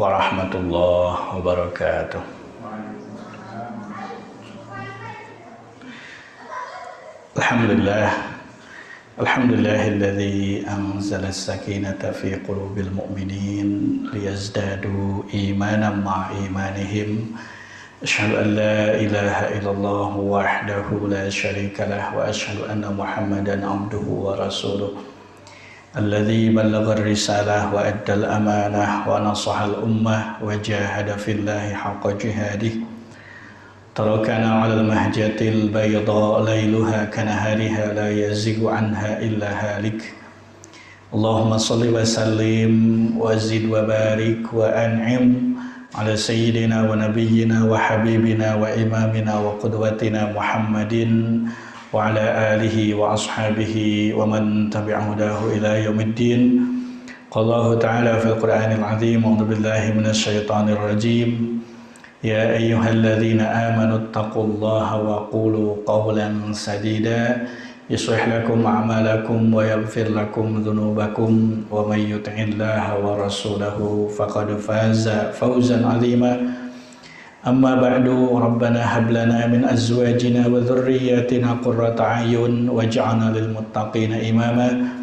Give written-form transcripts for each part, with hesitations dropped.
warahmatullahi wabarakatuh. Alhamdulillahilladzi anzala as-sakinata fi qulubil mu'minin liyazdadu imanan ma'a imanihim. Asyhadu an la ilaha illallah wahdahu la syarika lah wa asyhadu anna Muhammadan abduhu wa rasuluh. Alladzi ballagha ar-risalah wa addal amanah wa nasaha al-ummah wa jahada fillahi haqqa jihadih. Tarakana 'alal mahjatil bayda lailuha kanahariha la yazigu anha illa halik. Allahumma shalli wa sallim wa zid wa barik wa an'im ala sayyidina wa nabiyyina wa habibina wa imamina wa qudwatina Muhammadin wa ala alihi wa ashabihi wa man tabi'ahu hudahu ila yaumiddin. Qala Allah ta'ala fil Qur'anil 'azim, a'udzu billahi minasy syaithanir rajim. Ya ayyuhalladzina amanu taqullaha wa qulu qawlan sadida yuslih lakum a'malakum wa yaghfir lakum dhunubakum wa may yuti'illaha wa rasulahu faqad faza fawzan 'azima. Amma ba'du, rabbana hab lana min azwajina wa dhurriyyatina qurrata a'yun waj'alna lil muttaqina imama.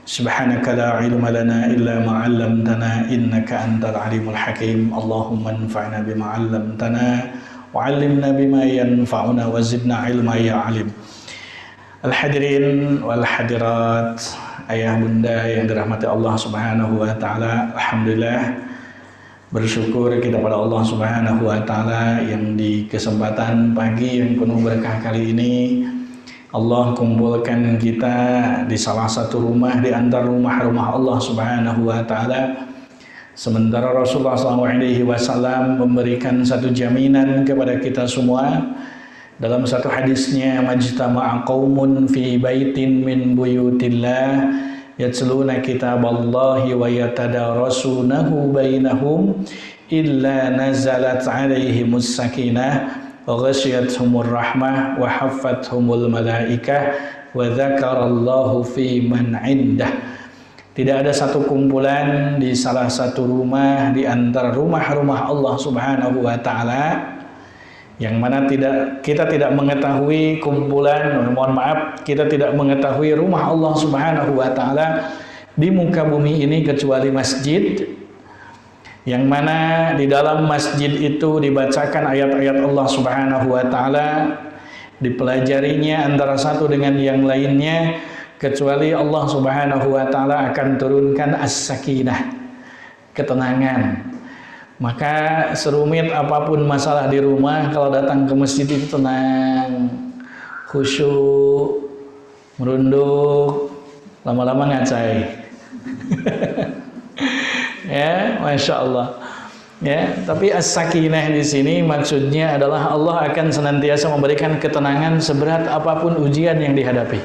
Subhanaka la ilma lana illa ma 'allamtana innaka antal alimul hakim. Allahumma anfa'na bima 'allamtana wa 'allimna bima yanfa'una wa zidna ilma ya 'alim. Al-hadirin wal hadirat, ayah bunda yang dirahmati Allah Subhanahu wa taala, alhamdulillah bersyukur kita pada Allah Subhanahu wa taala yang di kesempatan pagi yang penuh berkah kali ini Allah kumpulkan kita di salah satu rumah di antara rumah-rumah Allah Subhanahu wa taala. Sementara Rasulullah SAW memberikan satu jaminan kepada kita semua dalam satu hadisnya, majtama'a qaumun fi baitin min buyutillah yatluna kitaballahi wa yatadarasunahu bainahum illa nazalat 'alaihimus sakinah wa ghasyiyatuhumur rahmah wa haffathumul malaikah wa dzakarallahu fi man 'indah. Tidak ada satu kumpulan di salah satu rumah di antara rumah-rumah Allah Subhanahu wa taala yang mana kita tidak mengetahui kumpulan, mohon maaf, kita tidak mengetahui rumah Allah Subhanahu wa taala di muka bumi ini kecuali masjid, yang mana di dalam masjid itu dibacakan ayat-ayat Allah Subhanahu wa taala, dipelajarinya antara satu dengan yang lainnya, kecuali Allah Subhanahu wa taala akan turunkan as-sakinah, ketenangan. Maka serumit apapun masalah di rumah, kalau datang ke masjid itu tenang, khusyuk, merunduk, lama-lama ngacai. Ya, masya Allah. Ya, tapi as-sakinah di sini maksudnya adalah Allah akan senantiasa memberikan ketenangan seberat apapun ujian yang dihadapi.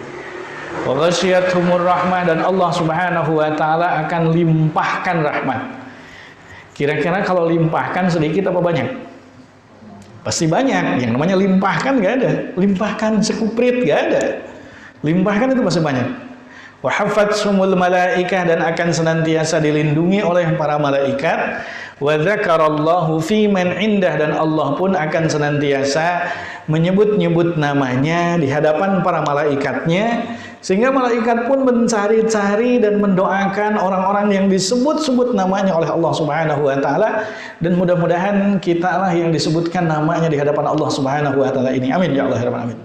Wa ghasyiyatuhumur rahmah, dan Allah Subhanahu wa taala akan limpahkan rahmat. Kira-kira kalau limpahkan sedikit apa banyak? Pasti banyak. Yang namanya limpahkan gak ada. Limpahkan sekuprit gak ada. Limpahkan itu pasti banyak. Wa haffathumul malaikah, dan akan senantiasa dilindungi oleh para malaikat. Wa dzakarallahu fi man 'indah, dan Allah pun akan senantiasa menyebut-nyebut namanya di hadapan para malaikatnya, sehingga malaikat pun mencari-cari dan mendoakan orang-orang yang disebut-sebut namanya oleh Allah Subhanahu wa taala, dan mudah-mudahan kita lah yang disebutkan namanya di hadapan Allah Subhanahu wa taala ini. Amin ya Allah ya rabbal alamin.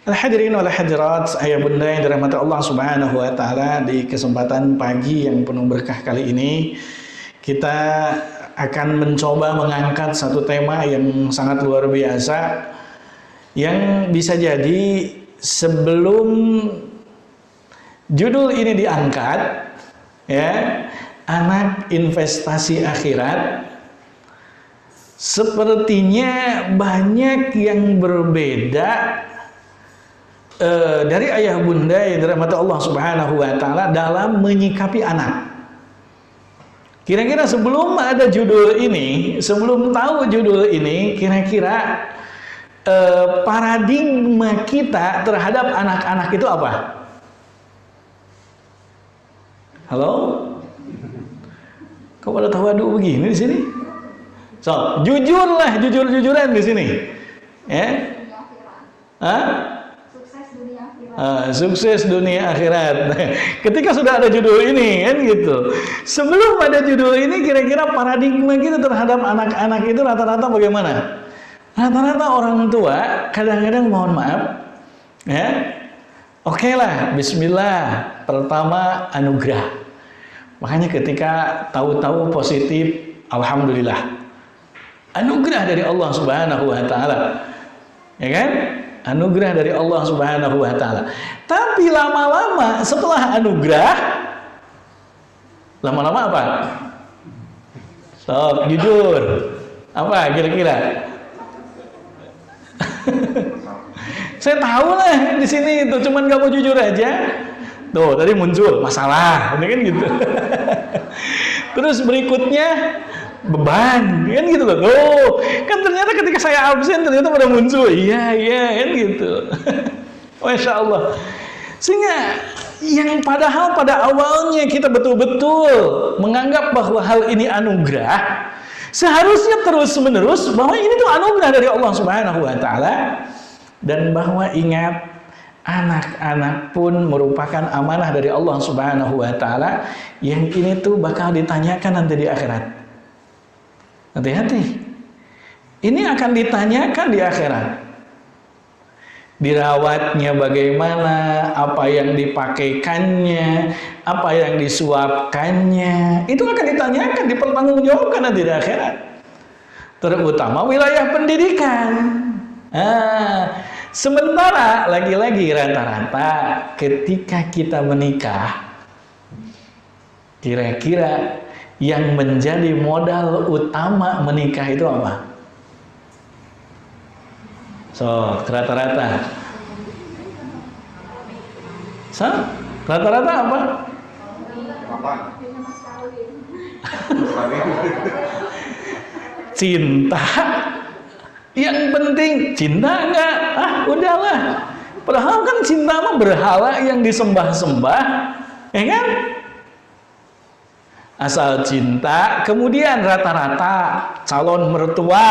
Al-hadirin wal hadirat, ayah bunda yang dirahmati Allah Subhanahu wa taala, di kesempatan pagi yang penuh berkah kali ini kita akan mencoba mengangkat satu tema yang sangat luar biasa, yang bisa jadi sebelum judul ini diangkat, ya, anak investasi akhirat, sepertinya banyak yang berbeda dari ayah bunda yang dirahmati Allah Subhanahu wa taala dalam menyikapi anak. Kira-kira sebelum ada judul ini, sebelum tahu judul ini, kira-kira paradigma kita terhadap anak-anak itu apa? Halo? Kok pada tawadu begini di sini? So, jujurlah, jujur-jujuran di sini. Ya? Hah? Sukses dunia akhirat. Ketika sudah ada judul ini kan gitu. Sebelum ada judul ini kira-kira paradigma kita terhadap anak-anak itu rata-rata bagaimana? Rata-rata orang tua kadang-kadang mohon maaf ya. Oke lah, bismillah. Pertama anugerah. Makanya ketika tahu-tahu positif, alhamdulillah. Anugerah dari Allah Subhanahu wa taala. Ya kan? Anugerah dari Allah Subhanahu wa taala. Tapi lama-lama setelah anugerah, lama-lama apa? Sok, jujur. Apa kira-kira? Saya tahu lah di sini itu, cuman gak mau jujur aja. Tuh, tadi muncul masalah, ini kan gitu. Terus berikutnya beban, kan gitu loh. Tuh, kan ternyata ketika saya absen ternyata pada muncul. Iya, kan gitu. Masya Allah. Sehingga yang padahal pada awalnya kita betul-betul menganggap bahwa hal ini anugerah, seharusnya terus-menerus bahwa ini tuh anugerah dari Allah Subhanahu wa taala, dan bahwa ingat anak-anak pun merupakan amanah dari Allah Subhanahu wa taala yang ini tuh bakal ditanyakan nanti di akhirat. Hati-hati. Ini akan ditanyakan di akhirat. Dirawatnya bagaimana, apa yang dipakaikannya, apa yang disuapkannya, itu akan ditanyakan, dipertanggungjawabkan nanti di akhirat. Terutama wilayah pendidikan. Sementara lagi-lagi rata-rata ketika kita menikah, kira-kira yang menjadi modal utama menikah itu apa? So, rata-rata. So, rata-rata apa? Cinta. Yang penting cinta enggak? Udahlah. Padahal kan cinta mah berhala yang disembah-sembah, ya kan? Asal cinta. Kemudian rata-rata calon mertua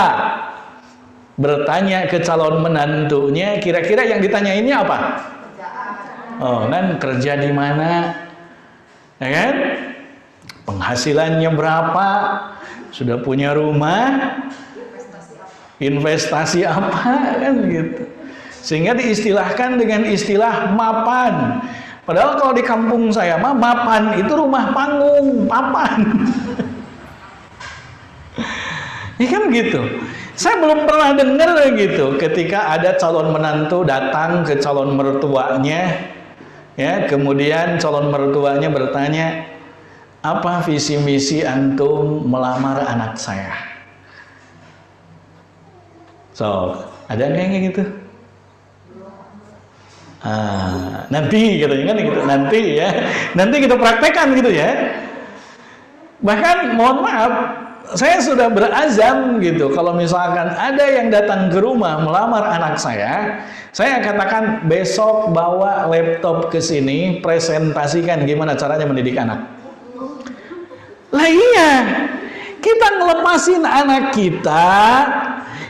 bertanya ke calon menantunya, kira-kira yang ditanyainnya apa? Oh, kan kerja di mana? Ya kan? Penghasilannya berapa? Sudah punya rumah? Investasi apa? Kan gitu. Sehingga diistilahkan dengan istilah mapan. Padahal kalau di kampung saya mah mapan itu rumah panggung, papan. Ini kan gitu. Saya belum pernah dengar gitu ketika ada calon menantu datang ke calon mertuanya, ya, kemudian calon mertuanya bertanya, apa visi misi antum melamar anak saya? So, ada nggak yang gitu? Nanti katanya kan gitu, nanti ya, nanti kita praktekkan gitu ya. Bahkan mohon maaf, saya sudah berazam gitu, kalau misalkan ada yang datang ke rumah melamar anak saya katakan besok bawa laptop ke sini, presentasikan gimana caranya mendidik anak. Lah iya, kita ngelepasin anak kita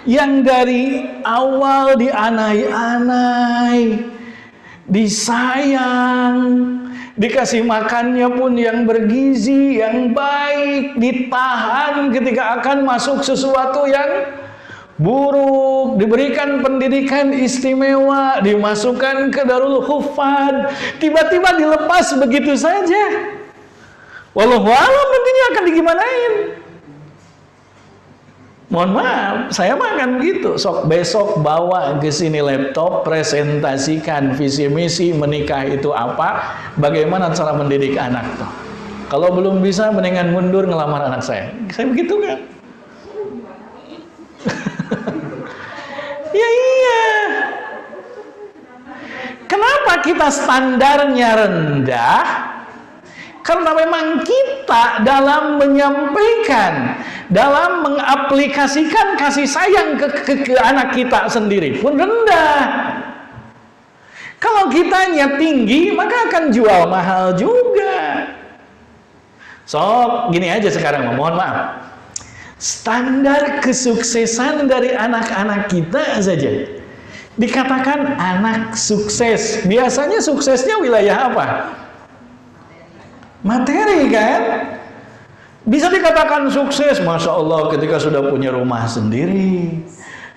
yang dari awal dianai-anai, disayang, dikasih makannya pun yang bergizi, yang baik, ditahan ketika akan masuk sesuatu yang buruk, diberikan pendidikan istimewa, dimasukkan ke Darul Hufad, tiba-tiba dilepas begitu saja. Wallahu a'lam nantinya akan digimanain. Mohon maaf, saya mah kan gitu. Sok besok bawa ke sini laptop, presentasikan visi misi menikah itu apa, bagaimana cara mendidik anak tuh. Kalau belum bisa, mendingan mundur ngelamar anak saya. Saya begitu kan? Ya iya. Kenapa kita standarnya rendah? Karena memang kita dalam menyampaikan, dalam mengaplikasikan kasih sayang ke anak kita sendiri pun rendah. Kalau kitanya tinggi, maka akan jual mahal juga. So, gini aja sekarang, mohon maaf. Standar kesuksesan dari anak-anak kita saja dikatakan anak sukses. Biasanya suksesnya wilayah apa? Materi kan? Bisa dikatakan sukses, Masya Allah, ketika sudah punya rumah sendiri,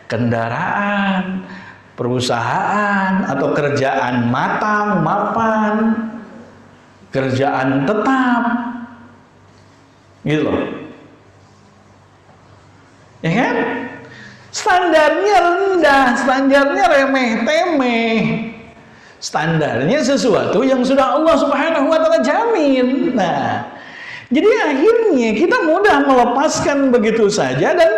kendaraan, perusahaan, atau kerjaan matang, mapan, kerjaan tetap, gitu loh. Ya kan? Standarnya rendah, standarnya remeh-temeh. Standarnya sesuatu yang sudah Allah Subhanahu wa Ta'ala jamin. Nah, jadi akhirnya kita mudah melepaskan begitu saja dan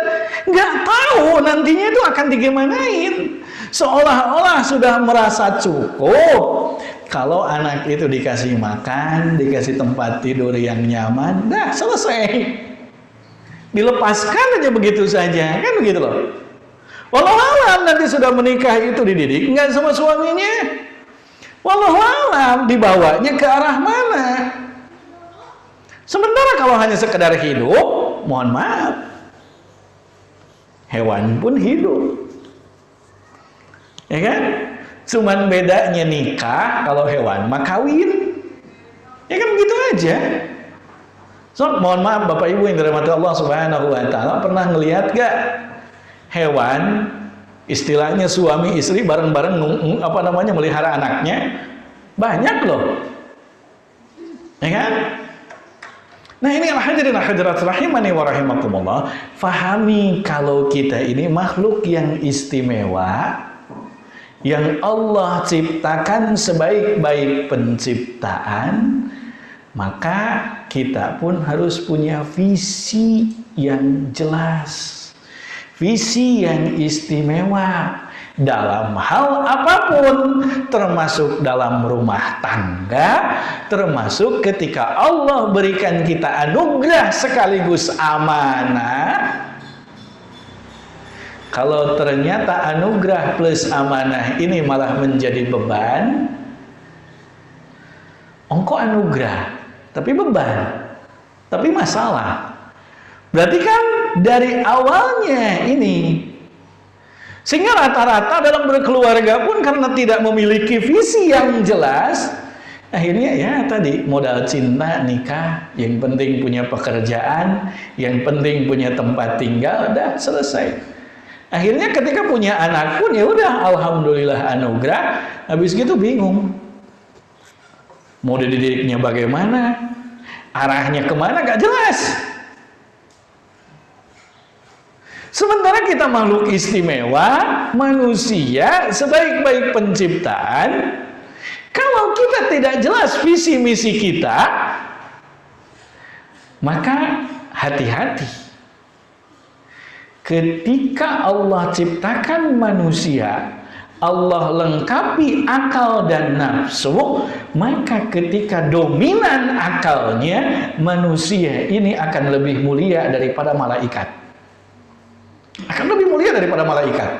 nggak tahu nantinya itu akan digimanain. Seolah-olah sudah merasa cukup kalau anak itu dikasih makan, dikasih tempat tidur yang nyaman, dah selesai. Dilepaskan aja begitu saja, kan begitu loh. Wallahualam nanti sudah menikah itu dididik nggak sama suaminya. Wallahualam dibawanya ke arah mana. Sementara kalau hanya sekedar hidup, mohon maaf, hewan pun hidup, ya kan? Cuman bedanya nikah, kalau hewan mah kawin, ya kan begitu aja. So, mohon maaf Bapak Ibu yang dirahmati Allah Subhanahu wa Ta'ala, pernah ngelihat gak hewan, istilahnya suami istri bareng-bareng melihara anaknya? Banyak loh, ya kan? Nah, ini hadirin hadirat rahimani wa rahimakumullah, fahami kalau kita ini makhluk yang istimewa, yang Allah ciptakan sebaik-baik penciptaan, maka kita pun harus punya visi yang jelas, visi yang istimewa dalam hal apapun, termasuk dalam rumah tangga, termasuk ketika Allah berikan kita anugerah sekaligus amanah. Kalau ternyata anugerah plus amanah ini malah menjadi beban, ongko anugerah tapi beban, tapi masalah. Berarti kan dari awalnya ini, sehingga rata-rata dalam berkeluarga pun karena tidak memiliki visi yang jelas, akhirnya ya tadi modal cinta nikah, yang penting punya pekerjaan, yang penting punya tempat tinggal, udah selesai. Akhirnya ketika punya anak pun ya udah alhamdulillah anugerah, habis gitu bingung. Mau dididiknya bagaimana? Arahnya kemana? Gak jelas. Sementara kita makhluk istimewa, manusia sebaik-baik penciptaan, kalau kita tidak jelas visi misi kita, maka hati-hati. Ketika Allah ciptakan manusia, Allah lengkapi akal dan nafsu, maka ketika dominan akalnya, manusia ini akan lebih mulia daripada malaikat. Akan lebih mulia daripada malaikat.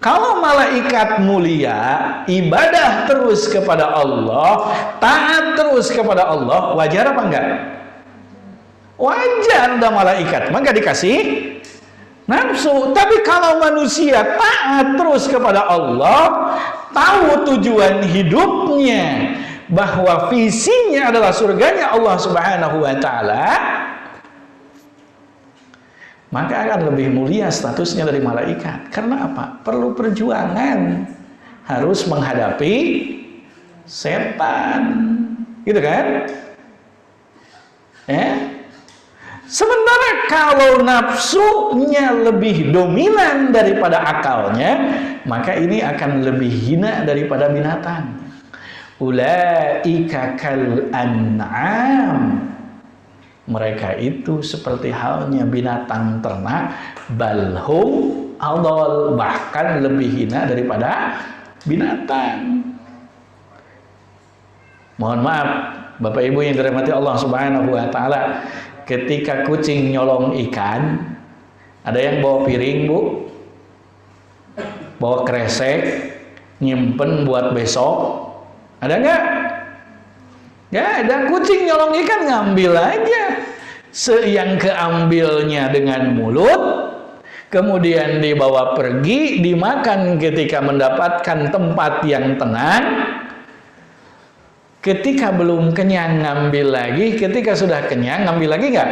Kalau malaikat mulia, ibadah terus kepada Allah, taat terus kepada Allah, wajar apa enggak? Wajar dah malaikat, maka dikasih nafsu. Tapi kalau manusia taat terus kepada Allah, tahu tujuan hidupnya, bahwa visinya adalah surganya Allah Subhanahu wa Ta'ala, maka akan lebih mulia statusnya dari malaikat. Karena apa? Perlu perjuangan, harus menghadapi setan, gitu kan? Sementara kalau nafsunya lebih dominan daripada akalnya, maka ini akan lebih hina daripada binatang. Ulaika kal an'am. Mereka itu seperti halnya binatang ternak, balhum adol, bahkan lebih hina daripada binatang. Mohon maaf, Bapak Ibu yang dirahmati Allah Subhanahu wa Ta'ala, ketika kucing nyolong ikan, ada yang bawa piring, Bu, bawa kresek, nyimpen buat besok, ada nggak? Nggak ada. Kucing nyolong ikan ngambil aja. Yang keambilnya dengan mulut, kemudian dibawa pergi, dimakan ketika mendapatkan tempat yang tenang. Ketika belum kenyang ngambil lagi, ketika sudah kenyang ngambil lagi nggak?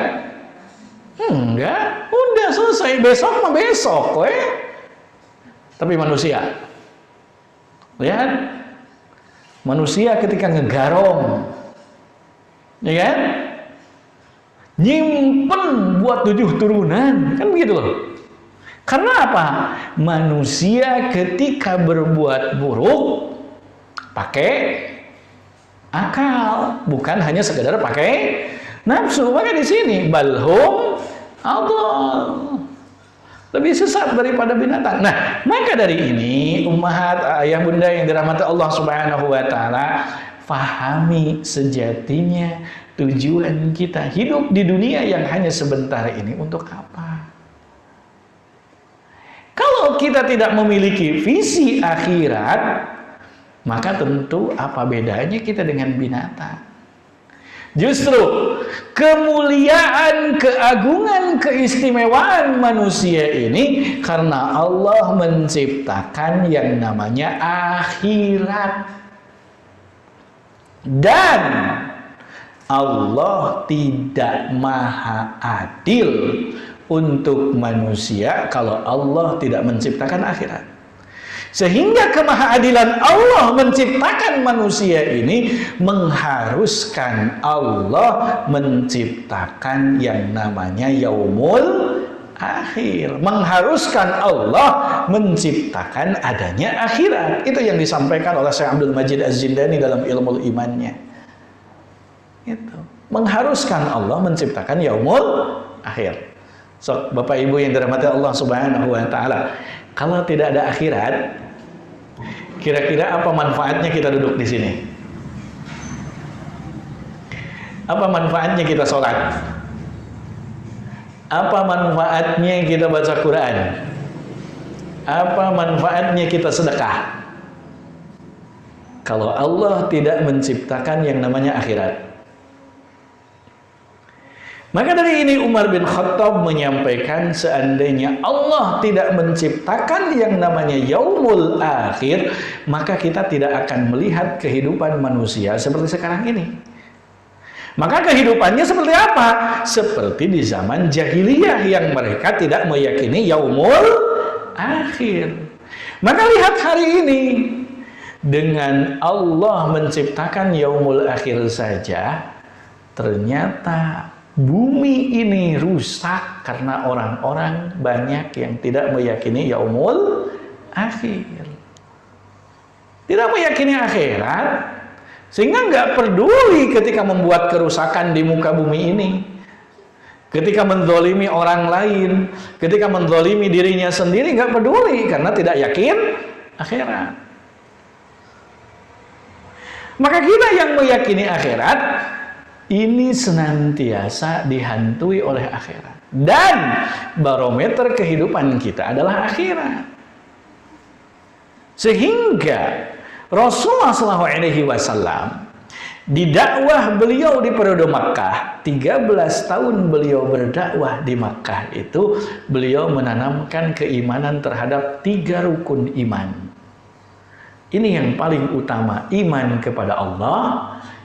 Enggak, udah selesai, besok mah besok, Tapi manusia, lihat, manusia ketika ngegarong, ya kan? Nyimpen buat 7 turunan, kan begitu loh. Karena apa? Manusia ketika berbuat buruk pakai akal, bukan hanya sekedar pakai nafsu. Maka di sini balhum adall, lebih sesat daripada binatang. Nah, maka dari ini ummahat, ayah bunda yang dirahmati Allah Subhanahu wa taala, fahami sejatinya tujuan kita hidup di dunia yang hanya sebentar ini untuk apa? Kalau kita tidak memiliki visi akhirat, maka tentu apa bedanya kita dengan binatang? Justru kemuliaan, keagungan, keistimewaan manusia ini karena Allah menciptakan yang namanya akhirat. Dan Allah tidak maha adil untuk manusia kalau Allah tidak menciptakan akhirat. Sehingga kemahaadilan Allah menciptakan manusia ini mengharuskan Allah menciptakan yang namanya yaumul akhir. Mengharuskan Allah menciptakan adanya akhirat. Itu yang disampaikan oleh Syekh Abdul Majid Az-Zindani dalam Ilmu Imannya. Itu mengharuskan Allah menciptakan yaumul akhir. So, Bapak Ibu yang dirahmati Allah Subhanahu wa taala, kalau tidak ada akhirat, kira-kira apa manfaatnya kita duduk di sini? Apa manfaatnya kita sholat? Apa manfaatnya kita baca Quran? Apa manfaatnya kita sedekah? Kalau Allah tidak menciptakan yang namanya akhirat. Maka dari ini Umar bin Khattab menyampaikan, seandainya Allah tidak menciptakan yang namanya yaumul akhir, maka kita tidak akan melihat kehidupan manusia seperti sekarang ini. Maka kehidupannya seperti apa? Seperti di zaman jahiliyah yang mereka tidak meyakini yaumul akhir. Maka lihat hari ini, dengan Allah menciptakan yaumul akhir saja, ternyata bumi ini rusak karena orang-orang banyak yang tidak meyakini yaumul akhir. Tidak meyakini akhirat, sehingga nggak peduli ketika membuat kerusakan di muka bumi ini. Ketika menzalimi orang lain, ketika menzalimi dirinya sendiri, nggak peduli karena tidak yakin akhirat. Maka kita yang meyakini akhirat ini senantiasa dihantui oleh akhirat. Dan barometer kehidupan kita adalah akhirat. Sehingga Rasulullah SAW di dakwah beliau di periode Makkah, 13 tahun beliau berdakwah di Makkah itu, beliau menanamkan keimanan terhadap 3 rukun iman. Ini yang paling utama, iman kepada Allah,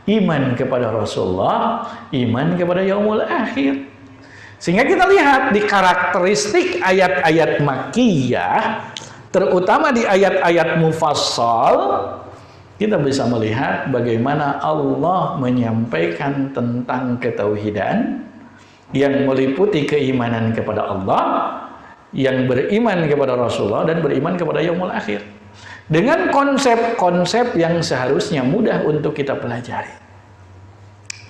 iman kepada Rasulullah, iman kepada yaumul akhir. Sehingga kita lihat di karakteristik ayat-ayat Makkiyah, terutama di ayat-ayat mufassal, kita bisa melihat bagaimana Allah menyampaikan tentang ketauhidan yang meliputi keimanan kepada Allah, yang beriman kepada Rasulullah, dan beriman kepada yaumul akhir. Dengan konsep-konsep yang seharusnya mudah untuk kita pelajari.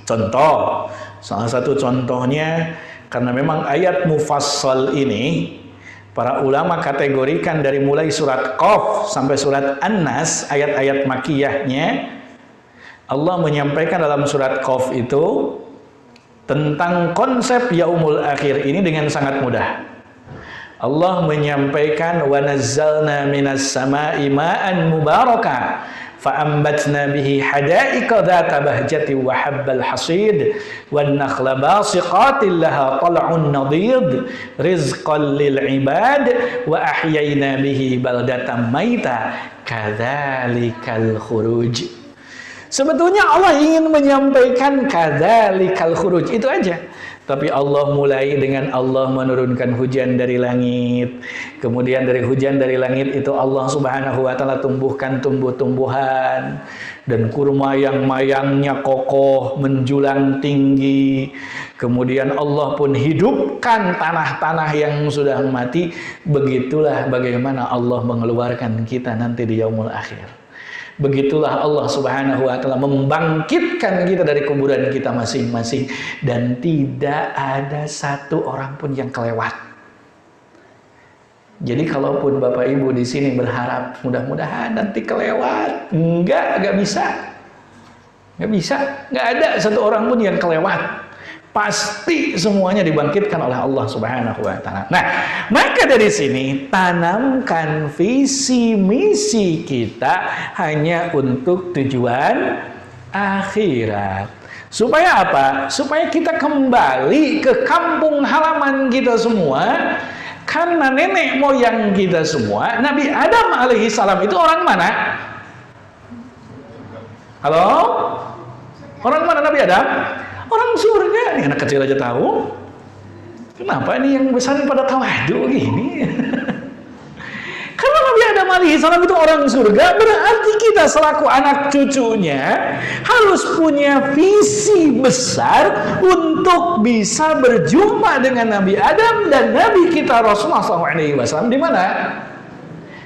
Contoh, salah satu contohnya, karena memang ayat mufassal ini para ulama kategorikan dari mulai surat Qaf sampai surat An-Nas, ayat-ayat Makkiyahnya. Allah menyampaikan dalam surat Qaf itu tentang konsep yaumul akhir ini dengan sangat mudah. Allah menyampaikan wa nazzalna minas sama'i ma'an mubaraka فأنبتنا به حدائق ذات بهجة وحب الحصيد والنخل باسقات لها طلع نضيد رزقا للعباد وأحيينا به بلدة ميتا كذلك الخروج. Sebetulnya Allah ingin menyampaikan kadzalikal khuruj, itu aja. Tapi Allah mulai dengan Allah menurunkan hujan dari langit. Kemudian dari hujan dari langit itu Allah Subhanahu wa taala tumbuhkan tumbuh-tumbuhan dan kurma yang mayangnya kokoh menjulang tinggi. Kemudian Allah pun hidupkan tanah-tanah yang sudah mati. Begitulah bagaimana Allah mengeluarkan kita nanti di yaumul akhir. Begitulah Allah Subhanahu wa taala membangkitkan kita dari kuburan kita masing-masing dan tidak ada satu orang pun yang kelewat. Jadi kalaupun Bapak Ibu di sini berharap mudah-mudahan nanti kelewat, enggak bisa. Enggak bisa, enggak ada satu orang pun yang kelewat. Pasti semuanya dibangkitkan oleh Allah Subhanahu wa taala. Nah, maka dari sini tanamkan visi misi kita hanya untuk tujuan akhirat. Supaya apa? Supaya kita kembali ke kampung halaman kita semua. Karena nenek moyang kita semua, Nabi Adam alaihi salam itu orang mana? Halo? Orang mana Nabi Adam? Orang surga. Nih anak kecil aja tahu. Kenapa ini yang besar pada tawadu gini? Karena Nabi Adam alaihissalam itu orang surga, berarti kita selaku anak cucunya harus punya visi besar untuk bisa berjumpa dengan Nabi Adam dan Nabi kita Rasulullah SAW di mana?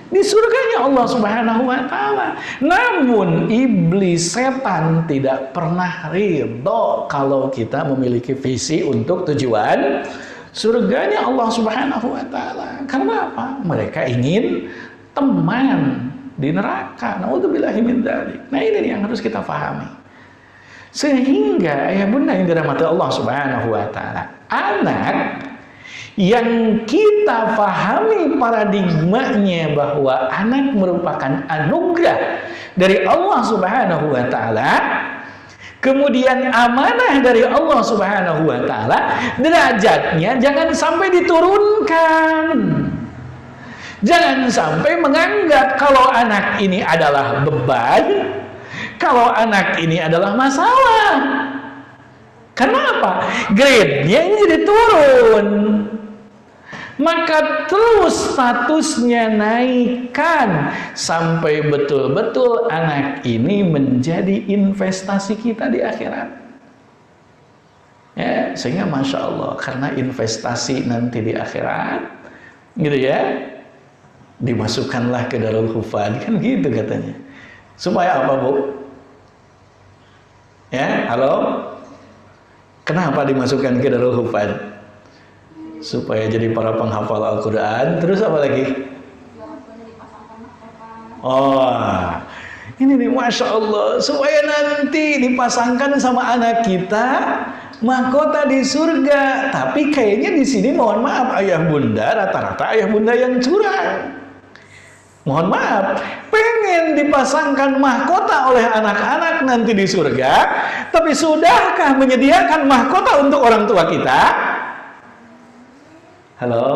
Di surganya Allah Subhanahu wa taala. Namun iblis setan tidak pernah ridho kalau kita memiliki visi untuk tujuan surganya Allah Subhanahu wa taala. Karena apa? Mereka ingin teman di neraka. Nauzubillahi min dzalik. Nah, ini yang harus kita pahami. Sehingga ayah bunda yang dirahmati Allah Subhanahu wa taala, anak yang kita pahami paradigmanya bahwa anak merupakan anugerah dari Allah Subhanahu wa taala, kemudian amanah dari Allah Subhanahu wa taala, derajatnya jangan sampai diturunkan. Jangan sampai menganggap kalau anak ini adalah beban, kalau anak ini adalah masalah. Kenapa? Grade-nya ini jadi turun. Maka terus statusnya naikkan sampai betul-betul anak ini menjadi investasi kita di akhirat. Ya, sehingga Masya Allah, karena investasi nanti di akhirat, gitu ya, dimasukkanlah ke Darul Hufad, kan gitu katanya. Supaya apa, Bu? Ya, halo? Kenapa dimasukkan ke Darul Hufad? Supaya jadi para penghafal Al-Quran. Terus apa lagi? Oh, ini nih Masya Allah, supaya nanti dipasangkan sama anak kita mahkota di surga. Tapi kayaknya di sini mohon maaf ayah bunda, rata-rata ayah bunda yang curang. Mohon maaf, pengen dipasangkan mahkota oleh anak-anak nanti di surga, tapi sudahkah menyediakan mahkota untuk orang tua kita? Halo?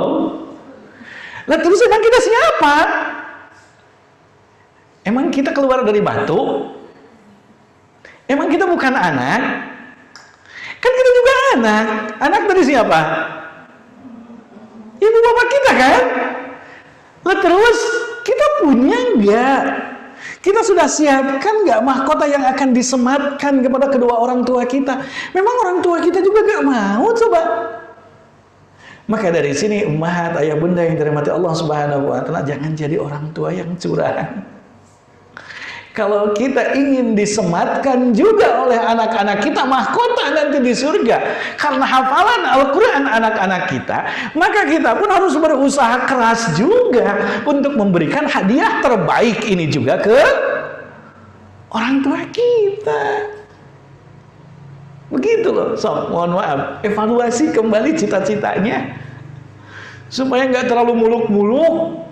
Lah terus emang kita siapa? Emang kita keluar dari batu? Emang kita bukan anak? Kan kita juga anak. Anak dari siapa? Ibu bapak kita kan? Lah terus kita punya enggak? Kita sudah siapkan enggak mahkota yang akan disematkan kepada kedua orang tua kita? Memang orang tua kita juga enggak mau coba. Maka dari sini ummahat ayah bunda yang dirahmati Allah Subhanahu wa taala, jangan jadi orang tua yang curang. Kalau kita ingin disematkan juga oleh anak-anak kita mahkota nanti di surga karena hafalan Al-Quran anak-anak kita, maka kita pun harus berusaha keras juga untuk memberikan hadiah terbaik ini juga ke orang tua kita. Begitu loh, mohon maaf, evaluasi kembali cita-citanya supaya nggak terlalu muluk-muluk.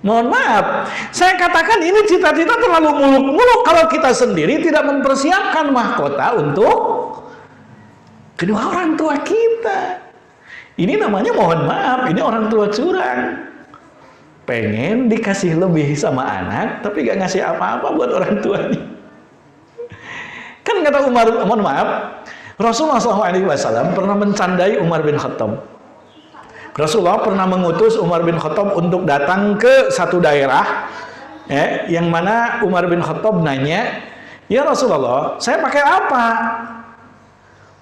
Mohon maaf, saya katakan ini cita-cita terlalu muluk-muluk kalau kita sendiri tidak mempersiapkan mahkota untuk kedua orang tua kita. Ini namanya mohon maaf, ini orang tua curang. Pengen dikasih lebih sama anak, tapi gak ngasih apa-apa buat orang tuanya. Kan kata Umar, mohon maaf, Rasulullah SAW pernah mencandai Umar bin Khattab. Rasulullah pernah mengutus Umar bin Khattab untuk datang ke satu daerah, yang mana Umar bin Khattab nanya, ya Rasulullah, saya pakai apa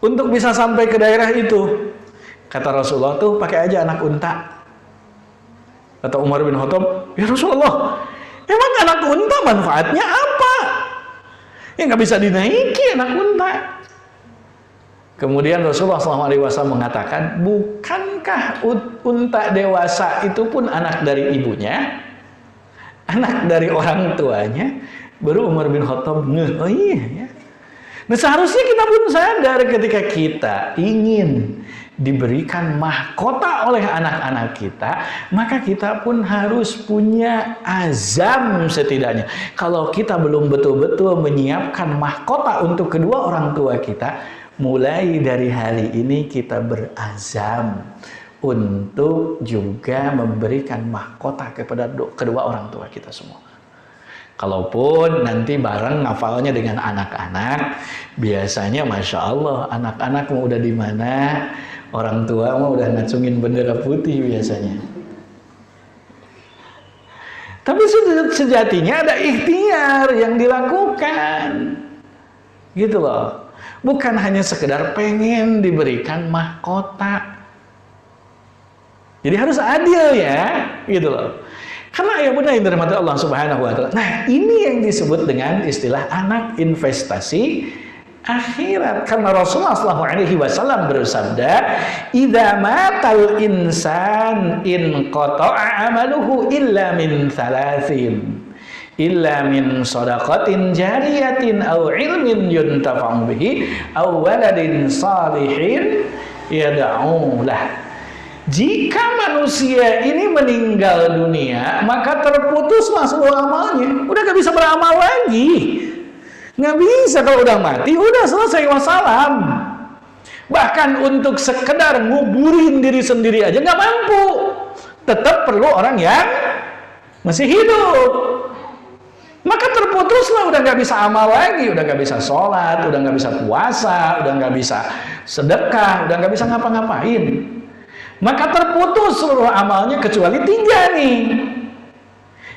untuk bisa sampai ke daerah itu? Kata Rasulullah, tuh pakai aja anak unta. Kata Umar bin Khattab, ya Rasulullah, emang anak unta manfaatnya apa? Ya nggak bisa dinaiki anak unta. Kemudian Rasulullah SAW mengatakan, bukankah unta dewasa itu pun anak dari ibunya, anak dari orang tuanya? Baru Umar bin Khattab ngeh, oh iya ya. Nah seharusnya kita pun sadar ketika kita ingin diberikan mahkota oleh anak-anak kita, maka kita pun harus punya azam setidaknya. Kalau kita belum betul-betul menyiapkan mahkota untuk kedua orang tua kita, mulai dari hari ini kita berazam untuk juga memberikan mahkota kepada kedua orang tua kita semua. Kalaupun nanti bareng ngafalnya dengan anak-anak, biasanya Masya Allah, anak-anak mau udah di mana, orang tua mau udah ngacungin bendera putih biasanya. Tapi sejatinya ada ikhtiar yang dilakukan. Gitu loh. Bukan hanya sekedar pengen diberikan mahkota. Jadi harus adil ya, gitu loh. Karena ya benar yang dirahmati Allah Subhanahu wa taala. Nah, ini yang disebut dengan istilah anak investasi akhirat. Karena Rasulullah SAW bersabda, "Idza matal insan in qata'a amaluhu illa min thalathin." Illa min shadaqatin jariyatin aw ilmin yuntafa'u bihi aw waladin salihin yad'u lah. Jika manusia ini meninggal dunia, maka terputuslah seluruh amalnya. Udah gak bisa beramal lagi. Gak bisa kalau udah mati, udah selesai wassalam. Bahkan untuk sekedar nguburin diri sendiri aja gak mampu. Tetap perlu orang yang masih hidup. Maka terputuslah, udah gak bisa amal lagi, udah gak bisa sholat, udah gak bisa puasa, udah gak bisa sedekah, udah gak bisa ngapa-ngapain. Maka terputus seluruh amalnya kecuali 3 nih.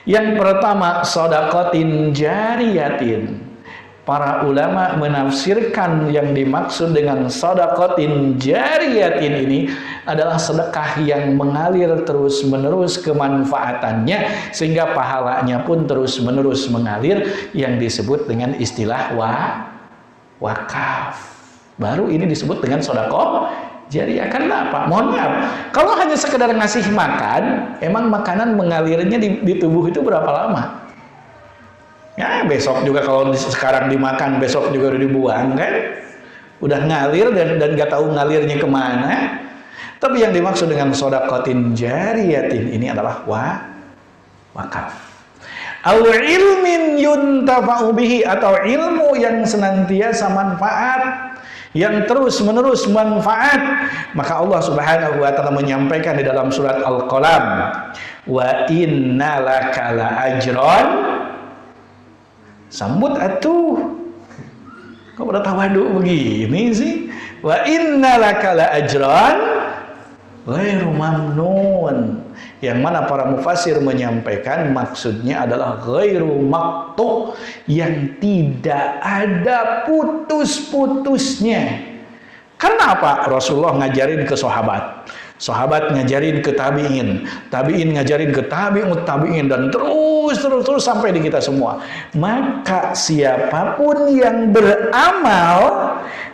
Yang pertama, shadaqatin jariyatin. Para ulama menafsirkan yang dimaksud dengan shadaqatin jariyatin ini adalah sedekah yang mengalir terus-menerus kemanfaatannya sehingga pahalanya pun terus-menerus mengalir, yang disebut dengan istilah wakaf. Baru ini disebut dengan sedekah jariyah. Karena apa? Mohon maaf, kalau hanya sekedar ngasih makan, emang makanan mengalirnya di tubuh itu berapa lama? Ya besok juga, kalau sekarang dimakan besok juga udah dibuang kan, udah ngalir dan gak tahu ngalirnya kemana. Tapi yang dimaksud dengan shadaqatin jariyatin ini adalah wakaf. Aw ilmin yuntafa'u bihi, atau ilmu yang senantiasa manfaat, yang terus menerus manfaat. Maka Allah Subhanahu wa taala menyampaikan di dalam surat Al-Qalam, wa innalaka la ajran. Sambut atuh. Kok pada tawadu begini sih? Wa innalaka la ajran ghairu mamnun. Yang mana para mufassir menyampaikan maksudnya adalah ghairu maqtu, yang tidak ada putus-putusnya. Karena apa? Rasulullah ngajarin ke sahabat, sahabat ngajarin ke tabi'in, tabi'in ngajarin ke tabi'ut tabi'in, dan terus sampai di kita semua. Maka siapapun yang beramal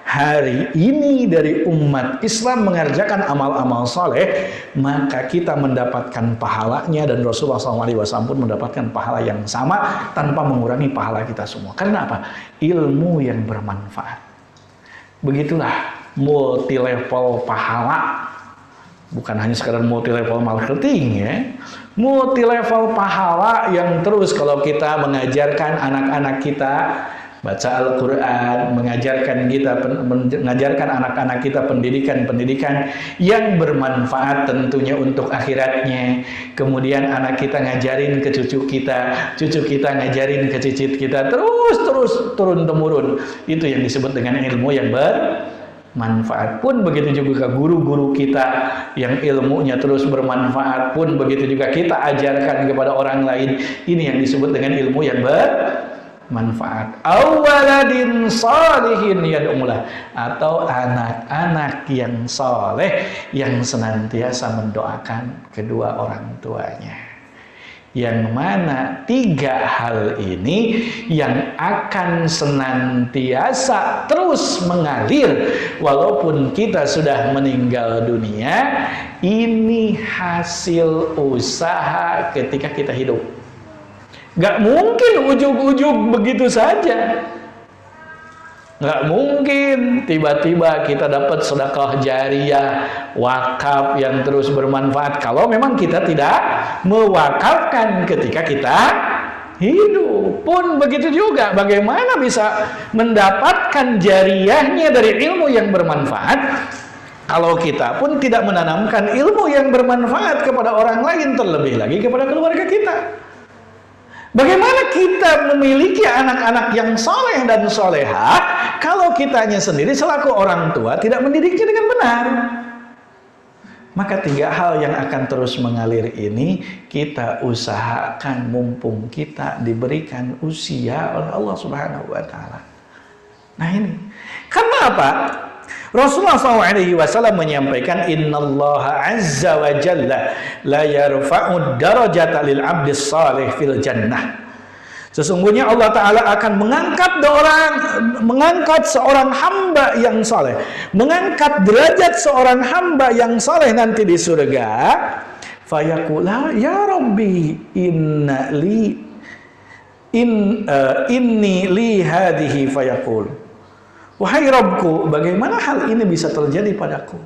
hari ini dari umat Islam mengerjakan amal-amal soleh, maka kita mendapatkan pahalanya, dan Rasulullah SAW pun mendapatkan pahala yang sama tanpa mengurangi pahala kita semua. Karena apa? Ilmu yang bermanfaat. Begitulah multi level pahala. Bukan hanya sekadar multi level marketing ya. multi level pahala yang terus kalau kita mengajarkan anak-anak kita baca Al-Quran, mengajarkan anak-anak kita pendidikan yang bermanfaat tentunya untuk akhiratnya. Kemudian anak kita ngajarin ke cucu kita ngajarin ke cicit kita, terus turun-temurun. Itu yang disebut dengan ilmu yang bermanfaat. Pun begitu juga guru-guru kita yang ilmunya terus bermanfaat, pun begitu juga kita ajarkan kepada orang lain. Ini yang disebut dengan ilmu yang bermanfaat. Awaladin salihin yad'ulah, atau anak-anak yang soleh yang senantiasa mendoakan kedua orang tuanya. Yang mana 3 hal ini yang akan senantiasa terus mengalir walaupun kita sudah meninggal dunia. Ini hasil usaha ketika kita hidup. Gak mungkin ujug-ujug begitu saja. Gak mungkin tiba-tiba kita dapat sedekah jariyah, wakaf yang terus bermanfaat kalau memang kita tidak mewakafkan ketika kita hidup. Pun begitu juga, bagaimana bisa mendapatkan jariyahnya dari ilmu yang bermanfaat kalau kita pun tidak menanamkan ilmu yang bermanfaat kepada orang lain, terlebih lagi kepada keluarga kita. Bagaimana kita memiliki anak-anak yang soleh dan soleha kalau kitanya sendiri selaku orang tua tidak mendidiknya dengan benar? Maka 3 hal yang akan terus mengalir ini kita usahakan mumpung kita diberikan usia oleh Allah Subhanahu wa Ta'ala. Nah ini, karena apa? Rasulullah SAW menyampaikan, Innallaha azza wa jalla la yarfa'ud darajata lil abdis salih fil jannah. Sesungguhnya Allah Ta'ala akan mengangkat seorang hamba yang saleh, mengangkat derajat seorang hamba yang saleh nanti di surga. Fayaqula ya Rabbi inni li hadhihi, fayaqul, wahai Rabbku, bagaimana hal ini bisa terjadi padaku?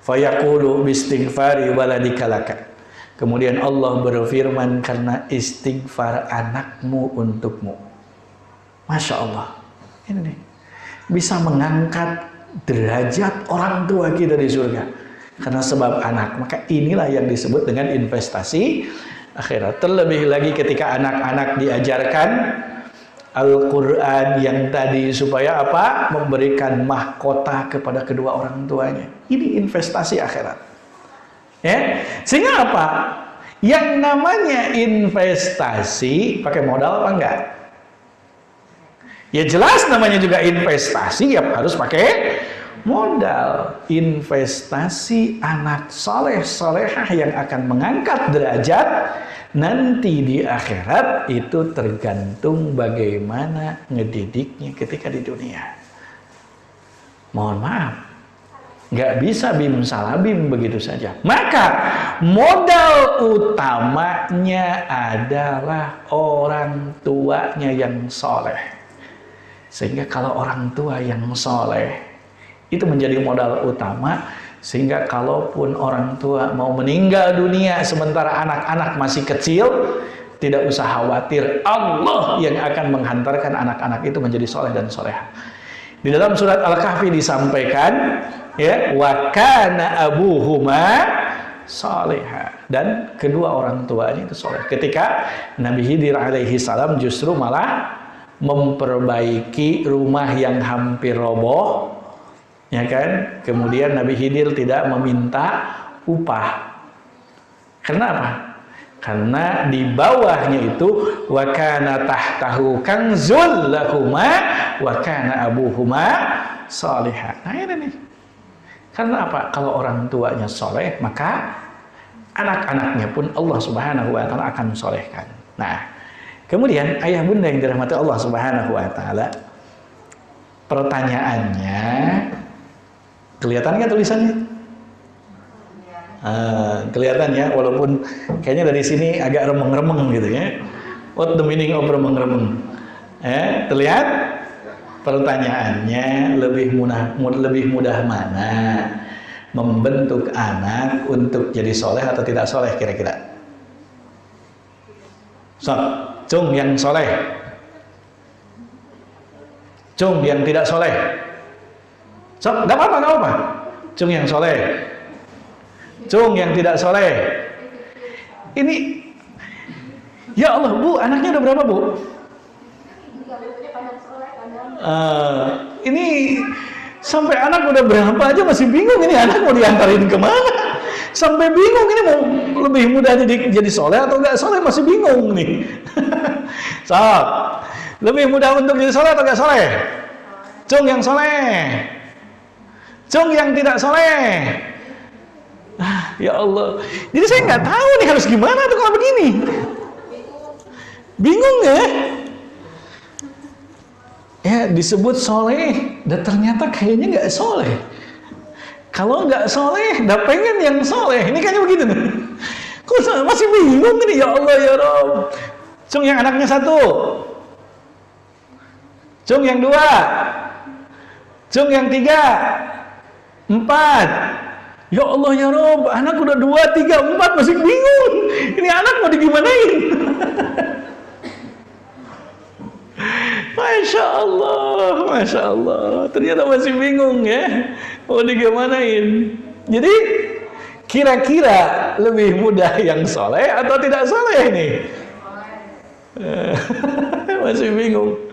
Fayaqulu bistighfari waladika laka. Kemudian Allah berfirman, karena istighfar anakmu untukmu. Masya Allah. Ini nih, bisa mengangkat derajat orang tua kita di surga karena sebab anak. Maka inilah yang disebut dengan investasi akhirat. Terlebih lagi ketika anak-anak diajarkan Al-Quran yang tadi supaya apa? Memberikan mahkota kepada kedua orang tuanya. Ini investasi akhirat. Ya, sehingga apa? Yang namanya investasi pakai modal apa enggak? Ya jelas namanya juga investasi, ya harus pakai modal. Investasi anak soleh solehah yang akan mengangkat derajat nanti di akhirat itu tergantung bagaimana ngedidiknya ketika di dunia. Mohon maaf, nggak bisa bim salabim begitu saja. Maka modal utamanya adalah orang tuanya yang soleh. Sehingga kalau orang tua yang soleh itu menjadi modal utama, sehingga kalaupun orang tua mau meninggal dunia sementara anak-anak masih kecil, tidak usah khawatir, Allah yang akan menghantarkan anak-anak itu menjadi soleh dan soleha. Di dalam surat Al-Kahfi disampaikan, ya, wa kana abuhuma soleha, dan kedua orang tuanya itu soleh. Ketika Nabi Khidir alaihi salam justru malah memperbaiki rumah yang hampir roboh, ya kan? Kemudian Nabi Khidir tidak meminta upah. Kenapa? Karena di bawahnya itu wa kana tahtahu kanzul lahuma wa kana abuhuma salihah. Nah ini nih. Karena apa? Kalau orang tuanya soleh, maka anak-anaknya pun Allah Subhanahu wa Ta'ala akan solehkan. Nah, kemudian ayah bunda yang dirahmati Allah Subhanahu wa Ta'ala, pertanyaannya, kelihatan nggak tulisannya? Kelihatan ya, walaupun kayaknya dari sini agak remeng-remeng gitu ya. What the meaning of remeng-remeng? Terlihat? Pertanyaannya, lebih mudah mana membentuk anak untuk jadi soleh atau tidak soleh kira-kira? Sok, cung yang soleh, cung yang tidak soleh. Sok, nggak apa-apa. Cung yang soleh, cung yang tidak soleh. Ini, ya Allah Bu, anaknya udah berapa Bu? Ini sampai anak udah berapa aja masih bingung, ini anak mau diantarin kemana? Sampai bingung, ini mau lebih mudah jadi soleh atau nggak soleh, masih bingung nih. So, lebih mudah untuk jadi soleh atau nggak soleh? Cung yang soleh, cung yang tidak soleh. Ya Allah, jadi saya nggak tahu nih harus gimana tuh kalau begini. Bingung ya? Ya disebut soleh, dan ternyata kayaknya nggak soleh. Kalau nggak soleh, dah pengen yang soleh. Ini kayaknya begitu nih. Kok masih bingung nih, ya Allah ya Rabb. Cung yang anaknya 1, cung yang 2, cung yang 3, 4. Ya Allah ya Rabb, anak udah 2, 3, 4 masih bingung. Ini anak mau digimanain? Masya Allah, ternyata masih bingung ya, mau digimanain. Jadi kira-kira lebih mudah yang soleh atau tidak soleh nih? Masih bingung.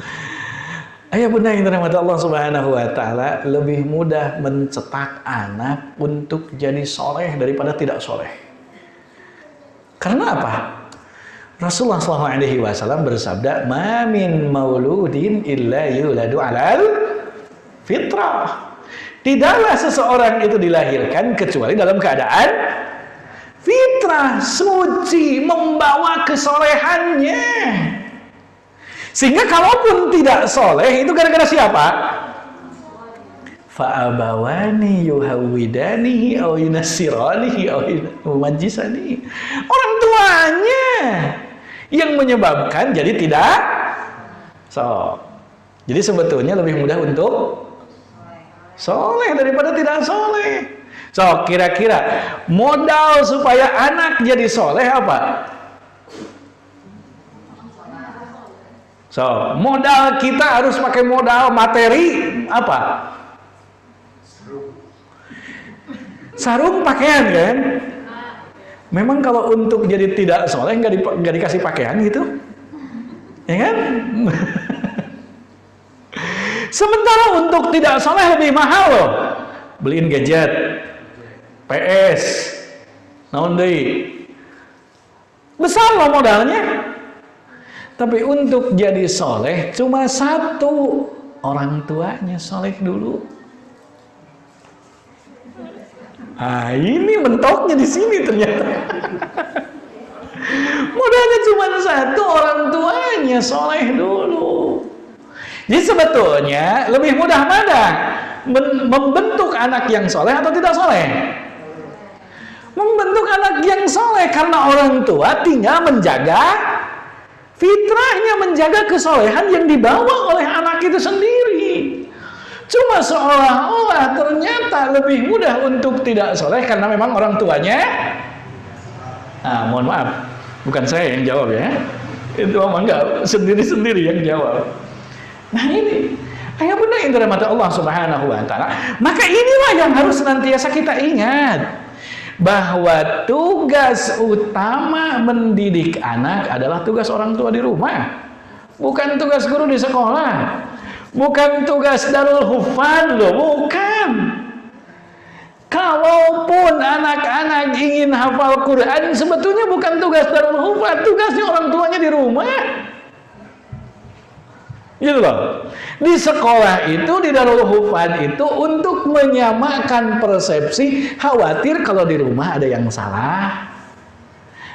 Ayah bunda yang dirahmati Allah Subhanahu wa Ta'ala, lebih mudah mencetak anak untuk jadi soleh daripada tidak soleh. Karena apa? Rasulullah SAW bersabda, "Ma min mauludin illa yuladu 'alal fitrah." Tidaklah seseorang itu dilahirkan kecuali dalam keadaan fitrah, suci, membawa kesolehannya. Sehingga kalaupun tidak soleh, itu gara-gara siapa? Fa'abawani yuhawwidanihi aw yunassiranihi aw yumajjisanihi. Orang tuanya yang menyebabkan jadi tidak jadi sebetulnya lebih mudah untuk soleh daripada tidak soleh. Kira-kira modal supaya anak jadi soleh apa? Modal kita harus pakai modal materi apa? Sarung pakaian kan? Memang kalau untuk jadi tidak soleh nggak dikasih pakaian gitu, ya kan? Sementara untuk tidak soleh lebih mahal loh, beliin gadget, PS, naon deui, besar loh modalnya. Tapi untuk jadi soleh cuma 1, orang tuanya soleh dulu. Ini mentoknya di sini ternyata. Modalnya cuma 1, orang tuanya soleh dulu. Jadi sebetulnya lebih mudah mana? Membentuk anak yang soleh atau tidak soleh? Membentuk anak yang soleh, karena orang tua tinggal menjaga fitrahnya, menjaga kesolehan yang dibawa oleh anak itu sendiri. Cuma seolah-olah ternyata lebih mudah untuk tidak soleh karena memang orang tuanya. Mohon maaf, bukan saya yang jawab ya. Itu memang enggak sendiri-sendiri yang jawab. Nah ini, ayah bunda yang dirahmati Allah Subhanahu wa Ta'ala. Maka inilah yang harus senantiasa kita ingat, bahwa tugas utama mendidik anak adalah tugas orang tua di rumah, bukan tugas guru di sekolah, bukan tugas Darul Hufad loh, bukan. Kalaupun anak-anak ingin hafal Quran, sebetulnya bukan tugas Darul Hufad, tugasnya orang tuanya di rumah. Gitu loh. Di sekolah itu, di Darul Hufad itu untuk menyamakan persepsi, khawatir kalau di rumah ada yang salah.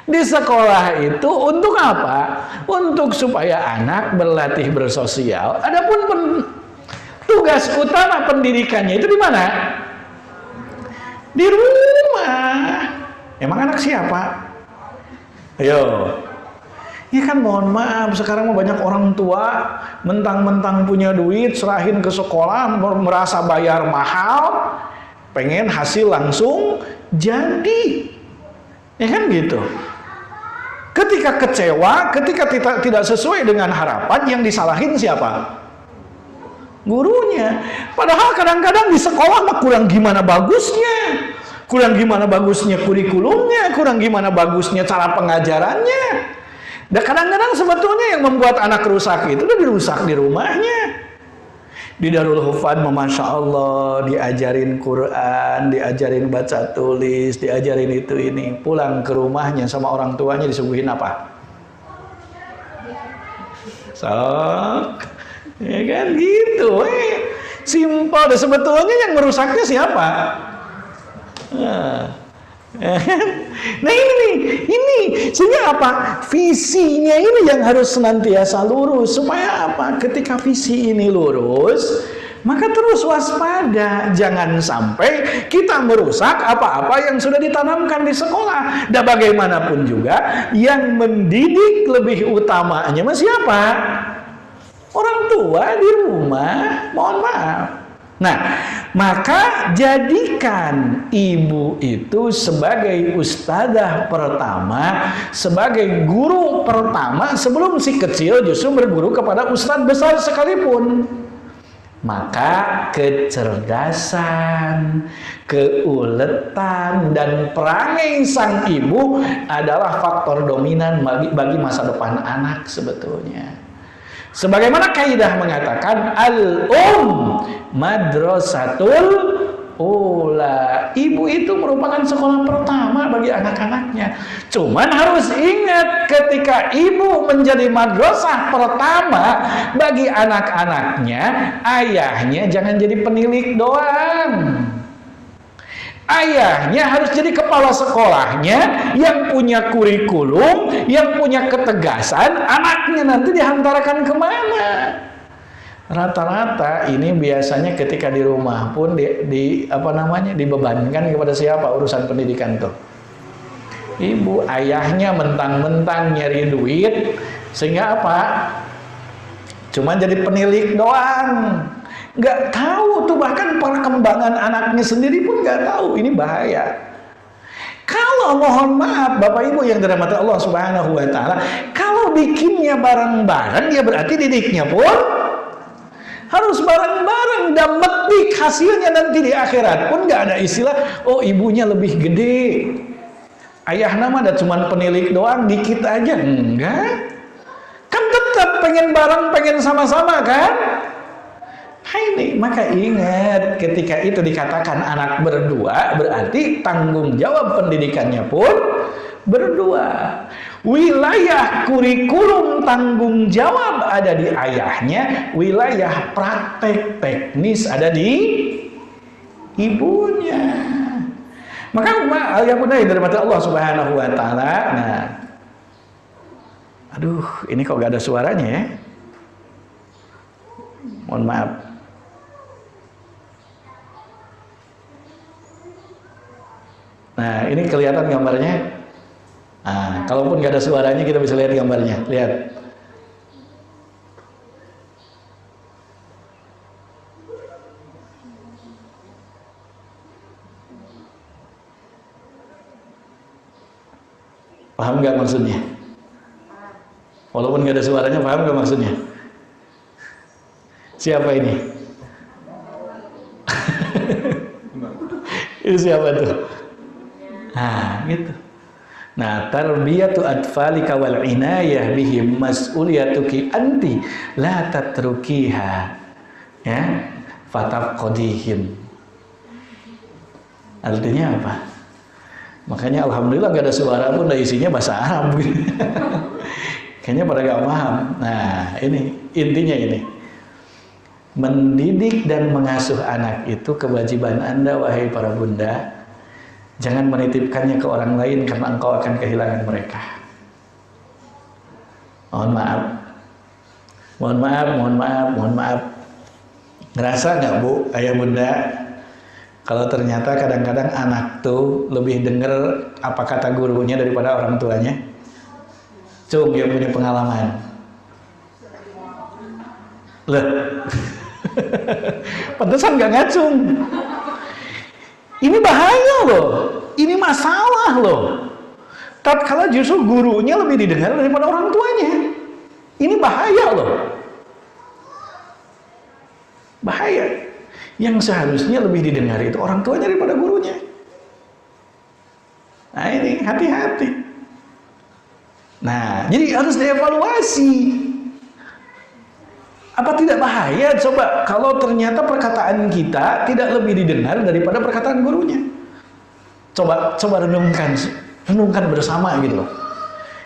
Di sekolah itu untuk apa? Untuk supaya anak berlatih bersosial. Adapun tugas utama pendidikannya itu di mana? Di rumah. Emang anak siapa? Ayo. Ya kan, mohon maaf, sekarang banyak orang tua mentang-mentang punya duit serahin ke sekolah, merasa bayar mahal, pengen hasil langsung jadi, ya kan gitu. Ketika kecewa, ketika tidak sesuai dengan harapan, yang disalahin siapa? Gurunya. Padahal kadang-kadang di sekolah mah kurang gimana bagusnya, kurang gimana bagusnya kurikulumnya, kurang gimana bagusnya cara pengajarannya. Dan kadang-kadang sebetulnya yang membuat anak rusak itu udah dirusak di rumahnya. Di Darul Hufad, Masya Allah, diajarin Quran, diajarin baca tulis, diajarin itu ini. Pulang ke rumahnya sama orang tuanya disuguhin apa? Sok, ya kan gitu. Simpel. Dan sebetulnya yang merusaknya siapa? Nah ini sehingga apa? Visinya ini yang harus senantiasa lurus. Supaya apa? Ketika visi ini lurus, maka terus waspada. Jangan sampai kita merusak apa-apa yang sudah ditanamkan di sekolah. Dan bagaimanapun juga yang mendidik lebih utamanya siapa? Orang tua di rumah. Mohon maaf. Nah, maka jadikan ibu itu sebagai ustadzah pertama, sebagai guru pertama sebelum si kecil justru berguru kepada ustadz besar sekalipun. Maka kecerdasan, keuletan, dan perangai sang ibu adalah faktor dominan bagi masa depan anak sebetulnya. Sebagaimana kaidah mengatakan madrasatul ula. Ibu itu merupakan sekolah pertama bagi anak-anaknya. Cuman harus ingat, ketika ibu menjadi madrasah pertama bagi anak-anaknya, ayahnya jangan jadi penilik doang. Ayahnya harus jadi kepala sekolahnya, yang punya kurikulum, yang punya ketegasan. Anaknya nanti dihantarkan kemana? Rata-rata ini biasanya ketika di rumah pun dibebankan kepada siapa urusan pendidikan tuh? Ibu. Ayahnya mentang-mentang nyari duit, sehingga apa? Cuma jadi penilik doang. Nggak tahu tuh, bahkan perkembangan anaknya sendiri pun nggak tahu. Ini bahaya. Kalau mohon maaf Bapak Ibu yang dirahmati Allah Subhanahu wa Ta'ala, kalau bikinnya bareng-bareng, ya berarti didiknya pun harus bareng-bareng. Dan metik hasilnya nanti di akhirat pun nggak ada istilah oh ibunya lebih gede, ayah nama ada cuman penilik doang dikit aja. Enggak, kan tetap pengen bareng, pengen sama-sama kan. Ini maka ingat, ketika itu dikatakan anak berdua, berarti tanggung jawab pendidikannya pun berdua. Wilayah kurikulum tanggung jawab ada di ayahnya, wilayah praktek teknis ada di ibunya. Maka yang benar dari mata Allah Subhanahu wa Ta'ala. Nah, aduh, ini kok gak ada suaranya ya? Mohon maaf. Nah, ini kelihatan gambarnya. Nah, kalaupun nggak ada suaranya kita bisa lihat gambarnya. Lihat. Paham nggak maksudnya? Walaupun nggak ada suaranya, paham nggak maksudnya? Siapa ini? Ini siapa tuh? Nah, gitu. Nah, tarbiyatu atfalika wal inayah bihim mas'uliyatuki anti la tatrukiha, ya, fataqadihim. Artinya apa? Makanya alhamdulillah gak ada suara pun, isinya bahasa Arab. Kayaknya pada gak paham. Nah, ini intinya ini. Mendidik dan mengasuh anak itu kewajiban Anda, wahai para bunda. Jangan menitipkannya ke orang lain karena engkau akan kehilangan mereka. Mohon maaf. Mohon maaf, mohon maaf, mohon maaf. Ngerasa nggak Bu, ayah bunda, kalau ternyata kadang-kadang anak tuh lebih denger apa kata gurunya daripada orang tuanya? Cung yang punya pengalaman. Loh. Pantesan nggak ngacung. Ini bahaya loh, ini masalah loh. tatkala justru gurunya lebih didengar daripada orang tuanya. Ini bahaya loh. Bahaya. Yang seharusnya lebih didengar itu orang tuanya daripada gurunya. Nah ini hati-hati. Nah jadi harus dievaluasi. Apa tidak bahaya coba kalau ternyata perkataan kita tidak lebih didengar daripada perkataan gurunya? Coba renungkan bersama gitu loh.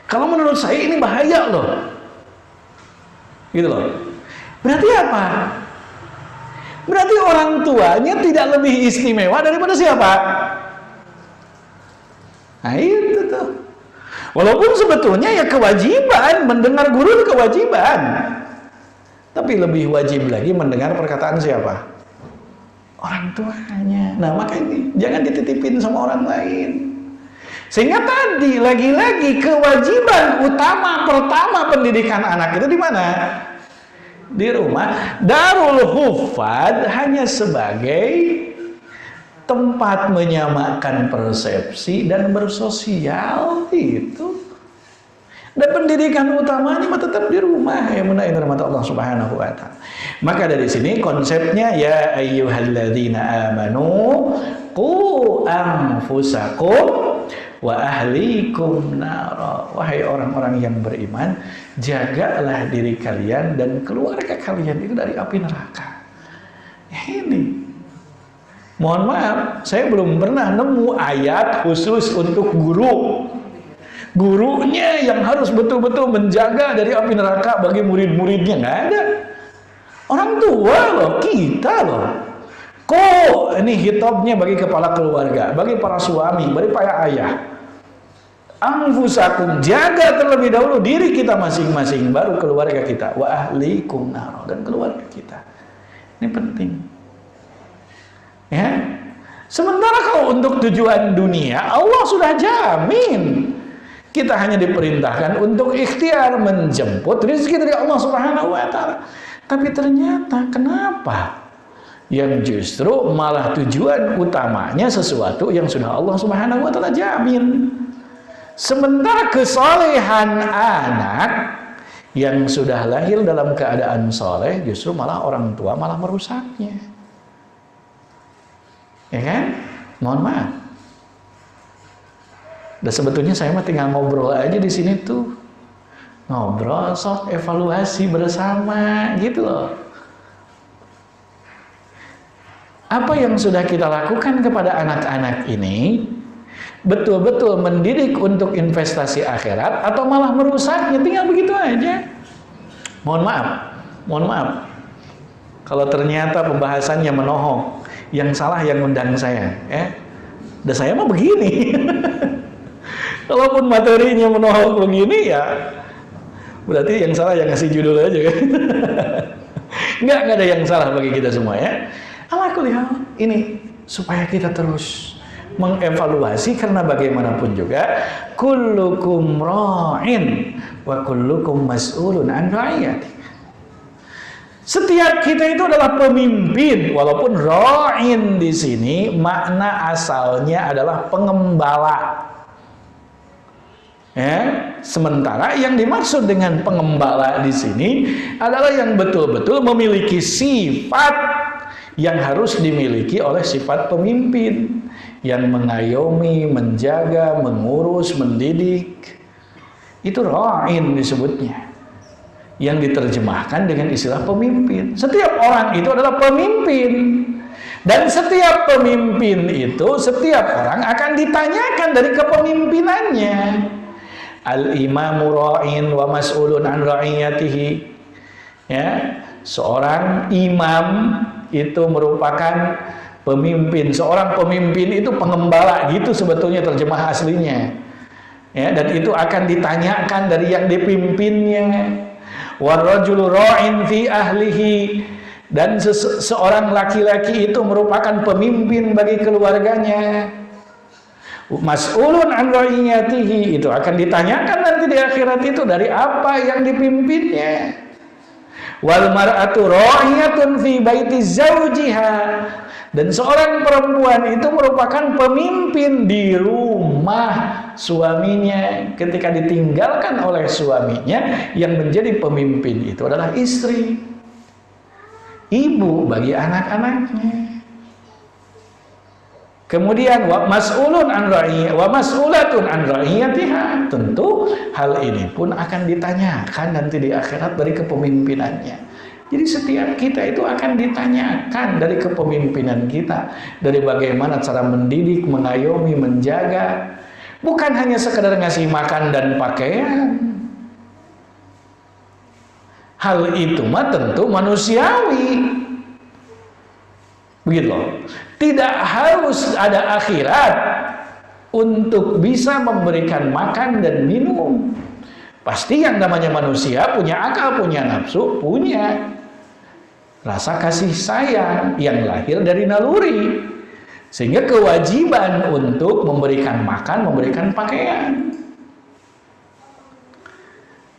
Kalau menurut saya ini bahaya loh. Gitu loh. Berarti apa? Berarti orang tuanya tidak lebih istimewa daripada siapa? Nah itu tuh. Walaupun sebetulnya ya kewajiban, mendengar guru itu kewajiban. Tapi lebih wajib lagi mendengar perkataan siapa? Orang tuanya. Nah makanya jangan dititipin sama orang lain. Sehingga tadi lagi-lagi kewajiban utama pertama pendidikan anak itu di mana? Di rumah. Darul Hufad hanya sebagai tempat menyamakan persepsi dan bersosial itu. Dan pendidikan utamanya tetap di rumah, yang menaik rahmat Allah Subhanahu wa taala. Maka dari sini konsepnya ya ayyuhalladzina amanu qu anfusakum wa ahlikum nara. Wahai orang-orang yang beriman, jagalah diri kalian dan keluarga kalian itu dari api neraka. Ini mohon maaf, saya belum pernah nemu ayat khusus untuk guru. Gurunya yang harus betul-betul menjaga dari api neraka bagi murid-muridnya, nggak ada. Orang tua loh, kita loh. Kok ini hitobnya bagi kepala keluarga, bagi para suami, bagi para ayah. Anfusakum, jaga terlebih dahulu diri kita masing-masing, baru keluarga kita. Wa ahlikum naro, dan keluarga kita. Ini penting. Ya. Sementara kalau untuk tujuan dunia, Allah sudah jamin. Kita hanya diperintahkan untuk ikhtiar menjemput rezeki dari Allah Subhanahu wa taala. Tapi ternyata kenapa yang justru malah tujuan utamanya sesuatu yang sudah Allah Subhanahu wa taala jamin. Sementara kesolehan anak yang sudah lahir dalam keadaan soleh justru malah orang tua malah merusaknya. Ya kan? Mohon maaf. Dan sebetulnya saya mah tinggal ngobrol aja di sini tuh. Ngobrol, sok evaluasi bersama gitu loh. Apa yang sudah kita lakukan kepada anak-anak ini betul-betul mendidik untuk investasi akhirat atau malah merusaknya, tinggal begitu aja. Mohon maaf. Kalau ternyata pembahasannya menohok, yang salah yang undang saya, ya. Dan saya mah begini. Kalaupun materinya menohok begini ya berarti yang salah yang ngasih judul aja kan. Nggak ada yang salah bagi kita semua ya. Alhamdulillah ini supaya kita terus mengevaluasi karena bagaimanapun juga kullukum ra'in wa kullukum mas'ulun an ra'iyati. Setiap kita itu adalah pemimpin, walaupun ra'in di sini makna asalnya adalah pengembala. Ya, sementara yang dimaksud dengan pengembala di sini adalah yang betul-betul memiliki sifat yang harus dimiliki oleh sifat pemimpin, yang mengayomi, menjaga, mengurus, mendidik. Itu ra'in disebutnya, yang diterjemahkan dengan istilah pemimpin. Setiap orang itu adalah pemimpin, dan setiap pemimpin itu, setiap orang akan ditanyakan dari kepemimpinannya. Al-imamu ra'in wa mas'ulun an ra'iyatihi. Ya, seorang imam itu merupakan pemimpin. Seorang pemimpin itu pengembala, gitu sebetulnya terjemah aslinya. Ya, dan itu akan ditanyakan dari yang dipimpinnya. Warrajulu ra'in fi ahlihi, dan seorang laki-laki itu merupakan pemimpin bagi keluarganya. Mas'ulun an ra'iyatihi, itu akan ditanyakan nanti di akhirat itu dari apa yang dipimpinnya. Wal mar'atu ra'iyatun fi baiti zawjiha, Dan seorang perempuan itu merupakan pemimpin di rumah suaminya. Ketika ditinggalkan oleh suaminya, yang menjadi pemimpin itu adalah istri, ibu bagi anak-anaknya. Kemudian wa mas'ulun an ra'iyah wa mas'ulatun an ra'iyatiha. Tentu hal ini pun akan ditanyakan nanti di akhirat dari kepemimpinannya. Jadi setiap kita itu akan ditanyakan dari kepemimpinan kita, dari bagaimana cara mendidik, mengayomi, menjaga. Bukan hanya sekedar ngasih makan dan pakaian. Hal itu mah tentu manusiawi. Begitu loh. Tidak harus ada akhirat untuk bisa memberikan makan dan minum. Pasti yang namanya manusia punya akal, punya nafsu, punya rasa kasih sayang yang lahir dari naluri. Sehingga kewajiban untuk memberikan makan, memberikan pakaian.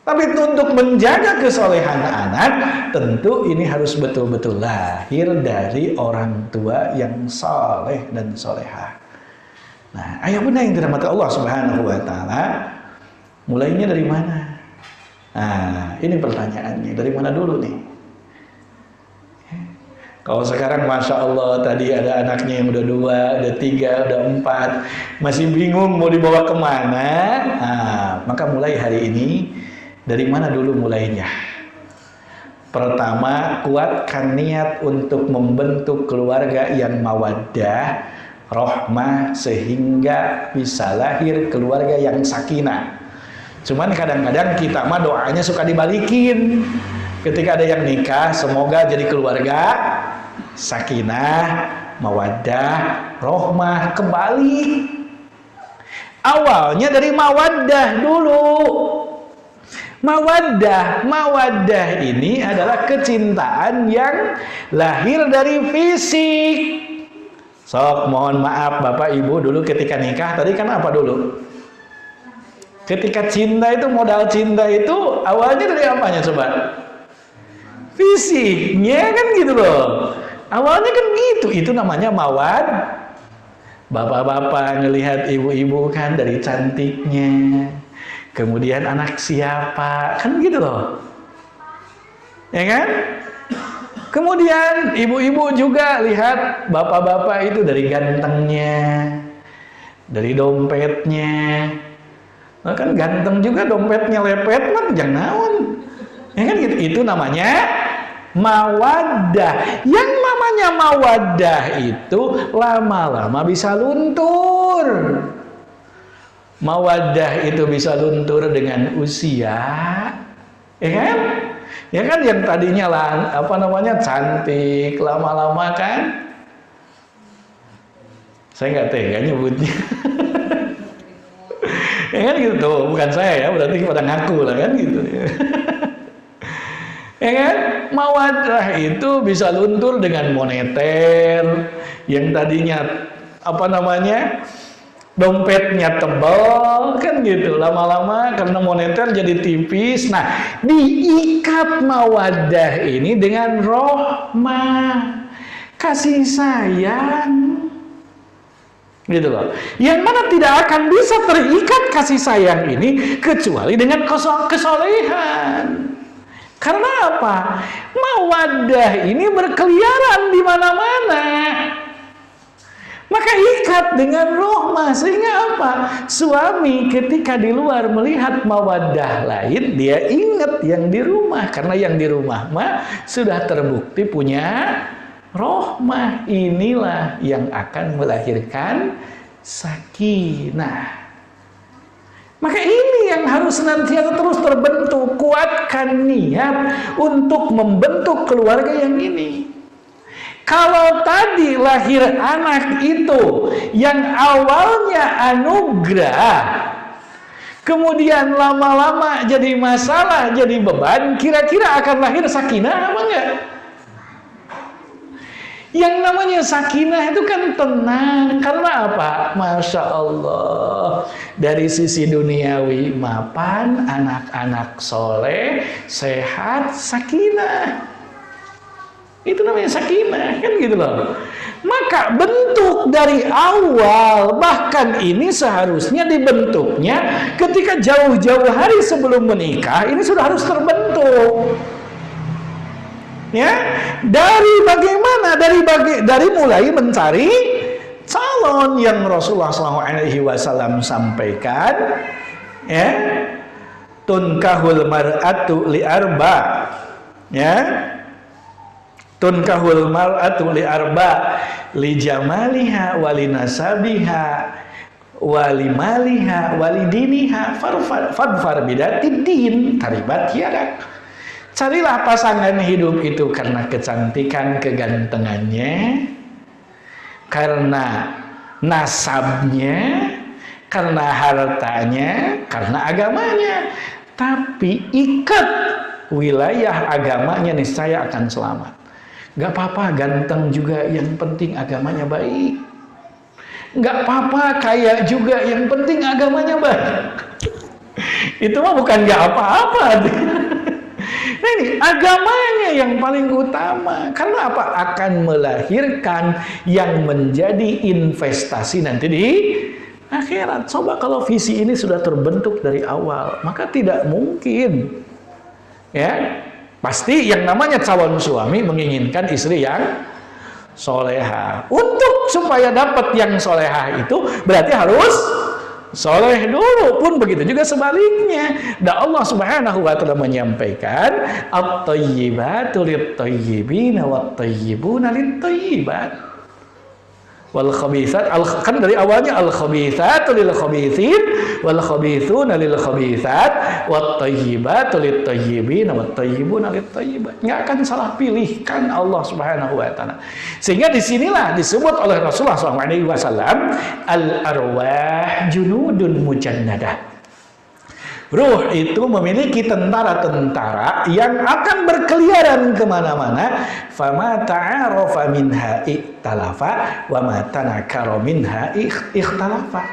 Tapi untuk menjaga kesolehan anak, tentu ini harus betul-betul lahir dari orang tua yang soleh dan solehah. Nah, ayah bunda yang dirahmati Allah Subhanahu wa Ta'ala, mulainya dari mana? Nah, ini pertanyaannya, dari mana dulu nih? Kalau sekarang Masya Allah tadi ada anaknya yang udah 2, udah 3, udah 4, masih bingung mau dibawa kemana. Nah, maka mulai hari ini, dari mana dulu mulainya? Pertama, kuatkan niat untuk membentuk keluarga yang mawaddah, rahmah, sehingga bisa lahir keluarga yang sakinah. Cuman kadang-kadang kita mah doanya suka dibalikin. Ketika ada yang nikah, semoga jadi keluarga sakinah, mawaddah, rahmah. Kembali awalnya dari mawaddah dulu. Mawaddah ini adalah kecintaan yang lahir dari fisik. Sok mohon maaf Bapak Ibu, dulu ketika nikah tadi kan apa dulu? Ketika cinta itu, modal cinta itu awalnya dari apanya coba? Fisiknya kan gitu loh. Awalnya kan gitu, itu namanya mawad. Bapak-bapak ngelihat ibu-ibu kan dari cantiknya, kemudian anak siapa, kan gitu loh, ya kan? Kemudian ibu-ibu juga lihat bapak-bapak itu dari gantengnya, dari dompetnya. Nah, kan ganteng juga dompetnya lepet, mah jangan naon, ya kan gitu. Itu namanya mawaddah. Yang namanya mawaddah itu lama-lama bisa luntur. Mawaddah itu bisa luntur dengan usia, ya kan? Ya kan, yang tadinya cantik, lama-lama kan, saya nggak tega nyebutnya. Ya kan gitu tuh, bukan saya ya, berarti pada ngaku lah kan gitu. Ya kan? Mawaddah itu bisa luntur dengan moneter, yang tadinya dompetnya tebal kan gitu, lama-lama karena moneter jadi tipis. Nah, diikat mawaddah ini dengan rahmah, kasih sayang, gitu loh. Yang mana tidak akan bisa terikat kasih sayang ini kecuali dengan kesolehan. Karena apa? Mawaddah ini berkeliaran di mana-mana. Maka ikat dengan rahmah, sehingga apa? Suami ketika di luar melihat mawaddah lain, dia ingat yang di rumah, karena yang di rumah mah sudah terbukti punya rahmah. Inilah yang akan melahirkan sakinah. Maka ini yang harus senantiasa terus terbentuk. Kuatkan niat untuk membentuk keluarga yang ini. Kalau tadi lahir anak itu yang awalnya anugerah, kemudian lama-lama jadi masalah, jadi beban, kira-kira akan lahir sakinah apa enggak? Yang namanya sakinah itu kan tenang. Karena apa? Masya Allah, dari sisi duniawi mapan, anak-anak soleh, sehat, sakinah. Itu namanya sakinah, kan gitu loh. Maka bentuk dari awal, bahkan ini seharusnya dibentuknya ketika jauh-jauh hari sebelum menikah, ini sudah harus terbentuk. Ya, dari bagaimana? Dari mulai mencari calon yang Rasulullah SAW sampaikan, ya, tunkahul mar'atu li arba, ya, tunkahul mar'atu li arba, li jamaliha wali nasabiha wali maliha wali diniha fadfar bidatid din taribat yadak. Carilah pasangan hidup itu karena kecantikan, kegantengannya, karena nasabnya, karena hartanya, karena agamanya. Tapi ikat wilayah agamanya, niscaya akan selamat. Gak apa-apa ganteng juga, yang penting agamanya baik. Gak apa-apa kaya juga, yang penting agamanya baik. Itu mah bukan gak apa-apa. Nah ini agamanya yang paling utama. Karena apa? Akan melahirkan yang menjadi investasi nanti di akhirat. Coba kalau visi ini sudah terbentuk dari awal, maka tidak mungkin, ya, pasti yang namanya calon suami menginginkan istri yang soleha. Untuk supaya dapat yang soleha itu berarti harus soleh dulu, pun begitu juga sebaliknya. Dan Allah Subhanahu wa taala menyampaikan at-thayyibatu lit-thayyibin wat-thayyibuna lit-thayyibat. Wal khabithat, kan dari awalnya al khabithatu lil khabithin wal khabithuna lil khabithat wat thayyibatu lit thayyibin wat thayyibuna lit thayyibat. Enggak akan salah pilihkan Allah Subhanahu wa taala. Sehingga disinilah disebut oleh Rasulullah SAW al arwah junudun mujannadah. Ruh itu memiliki tentara-tentara yang akan berkeliaran kemana-mana. Fama ta'arafa minha ikhtalafa wa ma tanakara minha ikhtalafa.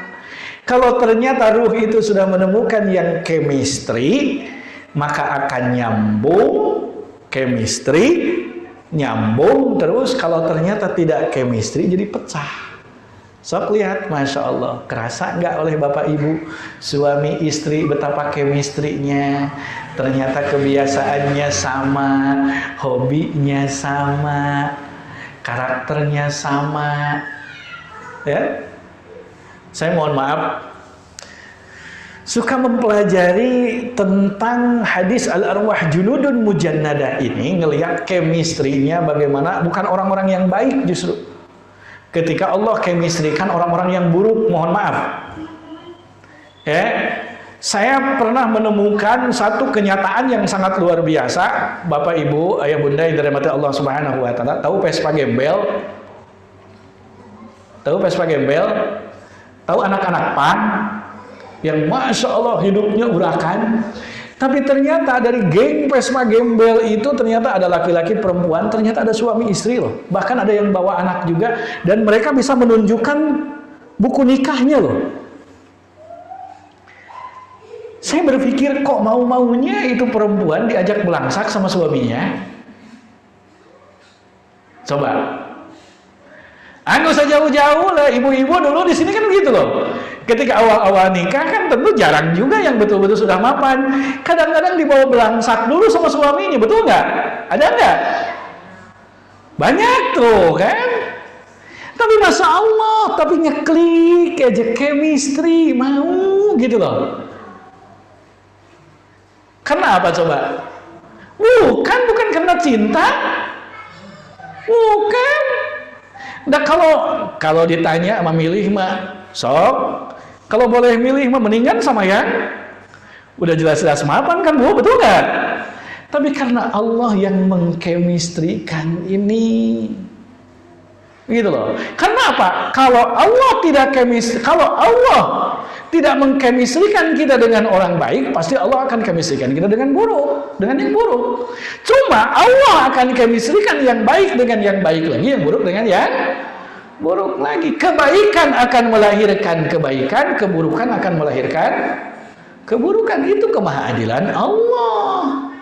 Kalau ternyata ruh itu sudah menemukan yang chemistry, maka akan nyambung chemistry, nyambung terus. Kalau ternyata tidak chemistry, jadi pecah. Sok lihat, Masya Allah, kerasa nggak oleh Bapak Ibu suami istri betapa chemistry-nya? Ternyata kebiasaannya sama, hobinya sama, karakternya sama. Ya, saya mohon maaf, suka mempelajari tentang hadis al-arwah junudun mujannada ini, ngelihat chemistry-nya bagaimana. Bukan orang-orang yang baik justru. Ketika Allah chemistry-kan orang-orang yang buruk, mohon maaf. Ya, saya pernah menemukan satu kenyataan yang sangat luar biasa. Bapak Ibu, ayah bunda yang dirahmati Allah Subhanahu wa taala, tahu Vespa gembel? Tahu Vespa gembel? Tahu anak-anak pan yang Masya Allah hidupnya urakan? Tapi ternyata dari geng Vespa gembel itu ternyata ada laki-laki, perempuan, ternyata ada suami istri loh. Bahkan ada yang bawa anak juga, dan mereka bisa menunjukkan buku nikahnya loh. Saya berpikir kok mau-maunya itu perempuan diajak belangsak sama suaminya. Coba. Nggak usah jauh-jauh lah, ibu-ibu dulu di sini kan begitu loh. Ketika awal-awal nikah kan tentu jarang juga yang betul-betul sudah mapan. Kadang-kadang dibawa belangsak dulu sama suaminya, betul nggak? Ada nggak? Banyak tuh kan. Tapi Masya Allah, tapi ngeklik aja chemistry, mau gitu loh. Karena apa coba? Bukan karena cinta. Bukan. Nah kalau ditanya sama milih mah sok, kalau boleh milih mah mendingan sama yang udah jelas-jelas mapan kan Bu, betul nggak? Tapi karena Allah yang mengkemistrikan ini, gitu loh. Karena apa? Kalau Allah tidak mengkemistrikan kita dengan orang baik, pasti Allah akan kemistrikan kita dengan buruk, dengan yang buruk. Cuma Allah akan kemistrikan yang baik dengan yang baik lagi, yang buruk dengan yang buruk lagi. Kebaikan akan melahirkan kebaikan, keburukan akan melahirkan keburukan. Itu kemahaadilan Allah.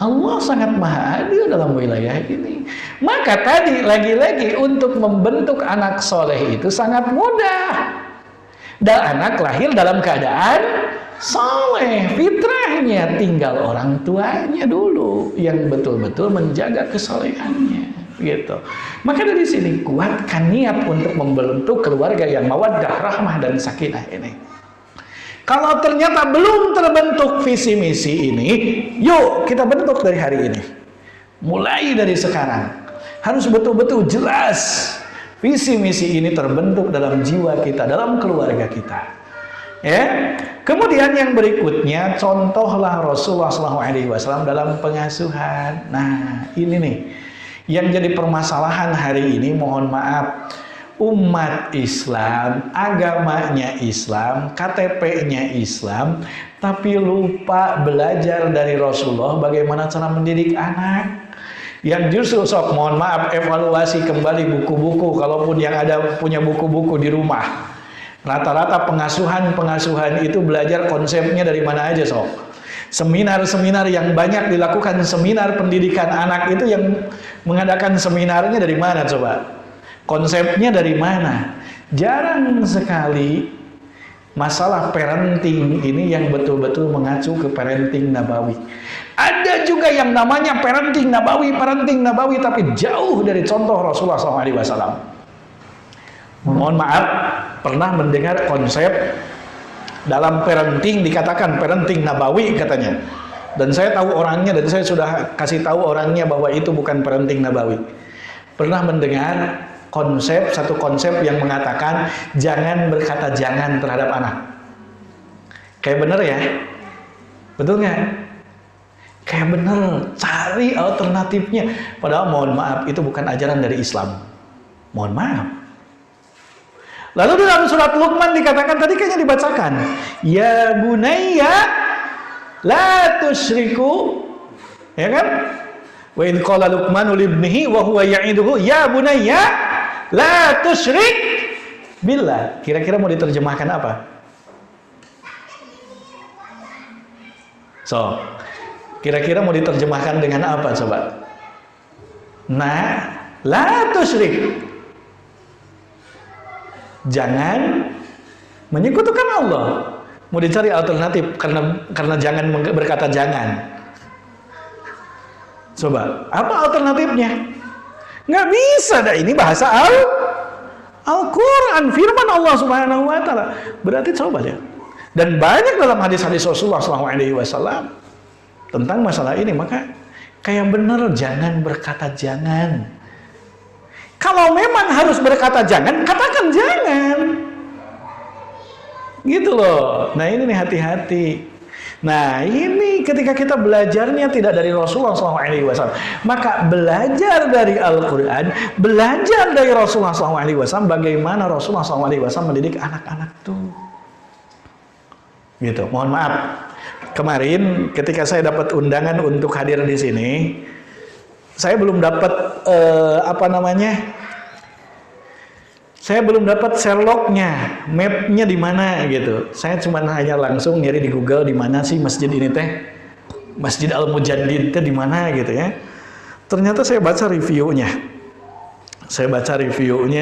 Allah sangat maha adil dalam wilayah ini. Maka tadi lagi-lagi untuk membentuk anak soleh itu sangat mudah. Dan anak lahir dalam keadaan soleh, fitrahnya, tinggal orang tuanya dulu yang betul-betul menjaga kesolehannya, gitu. Maka dari sini kuatkan niat untuk membentuk keluarga yang mawaddah, rahmah dan sakinah ini. Kalau ternyata belum terbentuk visi misi ini, yuk kita bentuk dari hari ini. Mulai dari sekarang harus betul-betul jelas visi misi ini terbentuk dalam jiwa kita, dalam keluarga kita. Ya. Kemudian yang berikutnya, contohlah Rasulullah SAW dalam pengasuhan. Nah, ini nih yang jadi permasalahan hari ini. Mohon maaf, umat Islam, agamanya Islam, KTP-nya Islam, tapi lupa belajar dari Rasulullah bagaimana cara mendidik anak. Yang justru sok, mohon maaf, evaluasi kembali buku-buku, kalaupun yang ada punya buku-buku di rumah. Rata-rata pengasuhan itu belajar konsepnya dari mana aja, sok. Seminar-seminar yang banyak dilakukan, seminar pendidikan anak itu yang mengadakan seminarnya dari mana coba? Konsepnya dari mana? Jarang sekali masalah parenting ini yang betul-betul mengacu ke parenting nabawi. Ada juga yang namanya parenting nabawi, tapi jauh dari contoh Rasulullah SAW. Mohon maaf, pernah mendengar konsep dalam parenting dikatakan parenting nabawi katanya. Dan saya tahu orangnya dan saya sudah kasih tahu orangnya bahwa itu bukan parenting nabawi. Pernah mendengar satu konsep yang mengatakan jangan berkata jangan terhadap anak. Kayak bener ya? Betul nggak? Kayak bener, cari alternatifnya. Padahal mohon maaf, itu bukan ajaran dari Islam. Mohon maaf. Lalu dalam surat Luqman dikatakan, tadi kayaknya dibacakan, ya bunayya la tusyriku, ya kan? Wa in qala Luqmanu libnihi wa huwa ya'iduhu ya bunayya la tusyrik billah. Kira-kira mau diterjemahkan apa? So, kira-kira mau diterjemahkan dengan apa coba? Nah, la tusyrik, jangan menyekutukan Allah. Mau dicari alternatif karena jangan berkata jangan. Coba, apa alternatifnya? Nggak bisa dah, ini bahasa Al-Quran, firman Allah Subhanahu wa Ta'ala. Berarti coba lihat. Dan banyak dalam hadis-hadis Rasulullah SAW tentang masalah ini. Maka kayak bener jangan berkata jangan. Kalau memang harus berkata jangan, katakan jangan. Gitu loh. Nah ini nih, hati-hati. Nah ini ketika kita belajarnya tidak dari Rasulullah SAW, maka belajar dari Al-Quran, belajar dari Rasulullah SAW, bagaimana Rasulullah SAW mendidik anak-anak tuh. Gitu. Mohon maaf, kemarin ketika saya dapat undangan untuk hadir di sini, saya belum dapat saya belum dapat Sherlocknya, mapnya di mana gitu. Saya cuma hanya langsung nyari di Google di mana sih masjid ini teh, Masjid Al-Mujaddid teh di mana gitu ya. Ternyata saya baca reviewnya.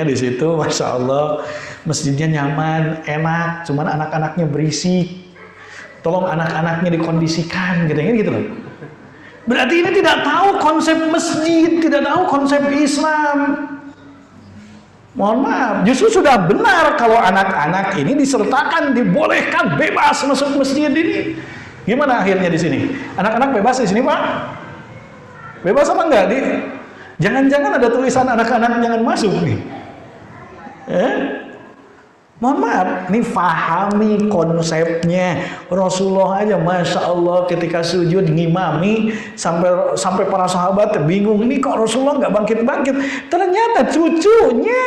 Di situ, masya Allah, masjidnya nyaman, enak, cuman anak-anaknya berisik. Tolong anak-anaknya dikondisikan, gitu loh. Berarti ini tidak tahu konsep masjid, tidak tahu konsep Islam. Mohon maaf, justru sudah benar kalau anak-anak ini disertakan, dibolehkan bebas masuk masjid ini. Gimana akhirnya di sini? Anak-anak bebas di sini, Pak? Bebas apa enggak? Jangan-jangan ada tulisan anak-anak jangan masuk nih. Mohon maaf, ini fahami konsepnya. Rasulullah aja, masya Allah, ketika sujud ngimami sampai para sahabat bingung, ini kok Rasulullah nggak bangkit-bangkit? Ternyata cucunya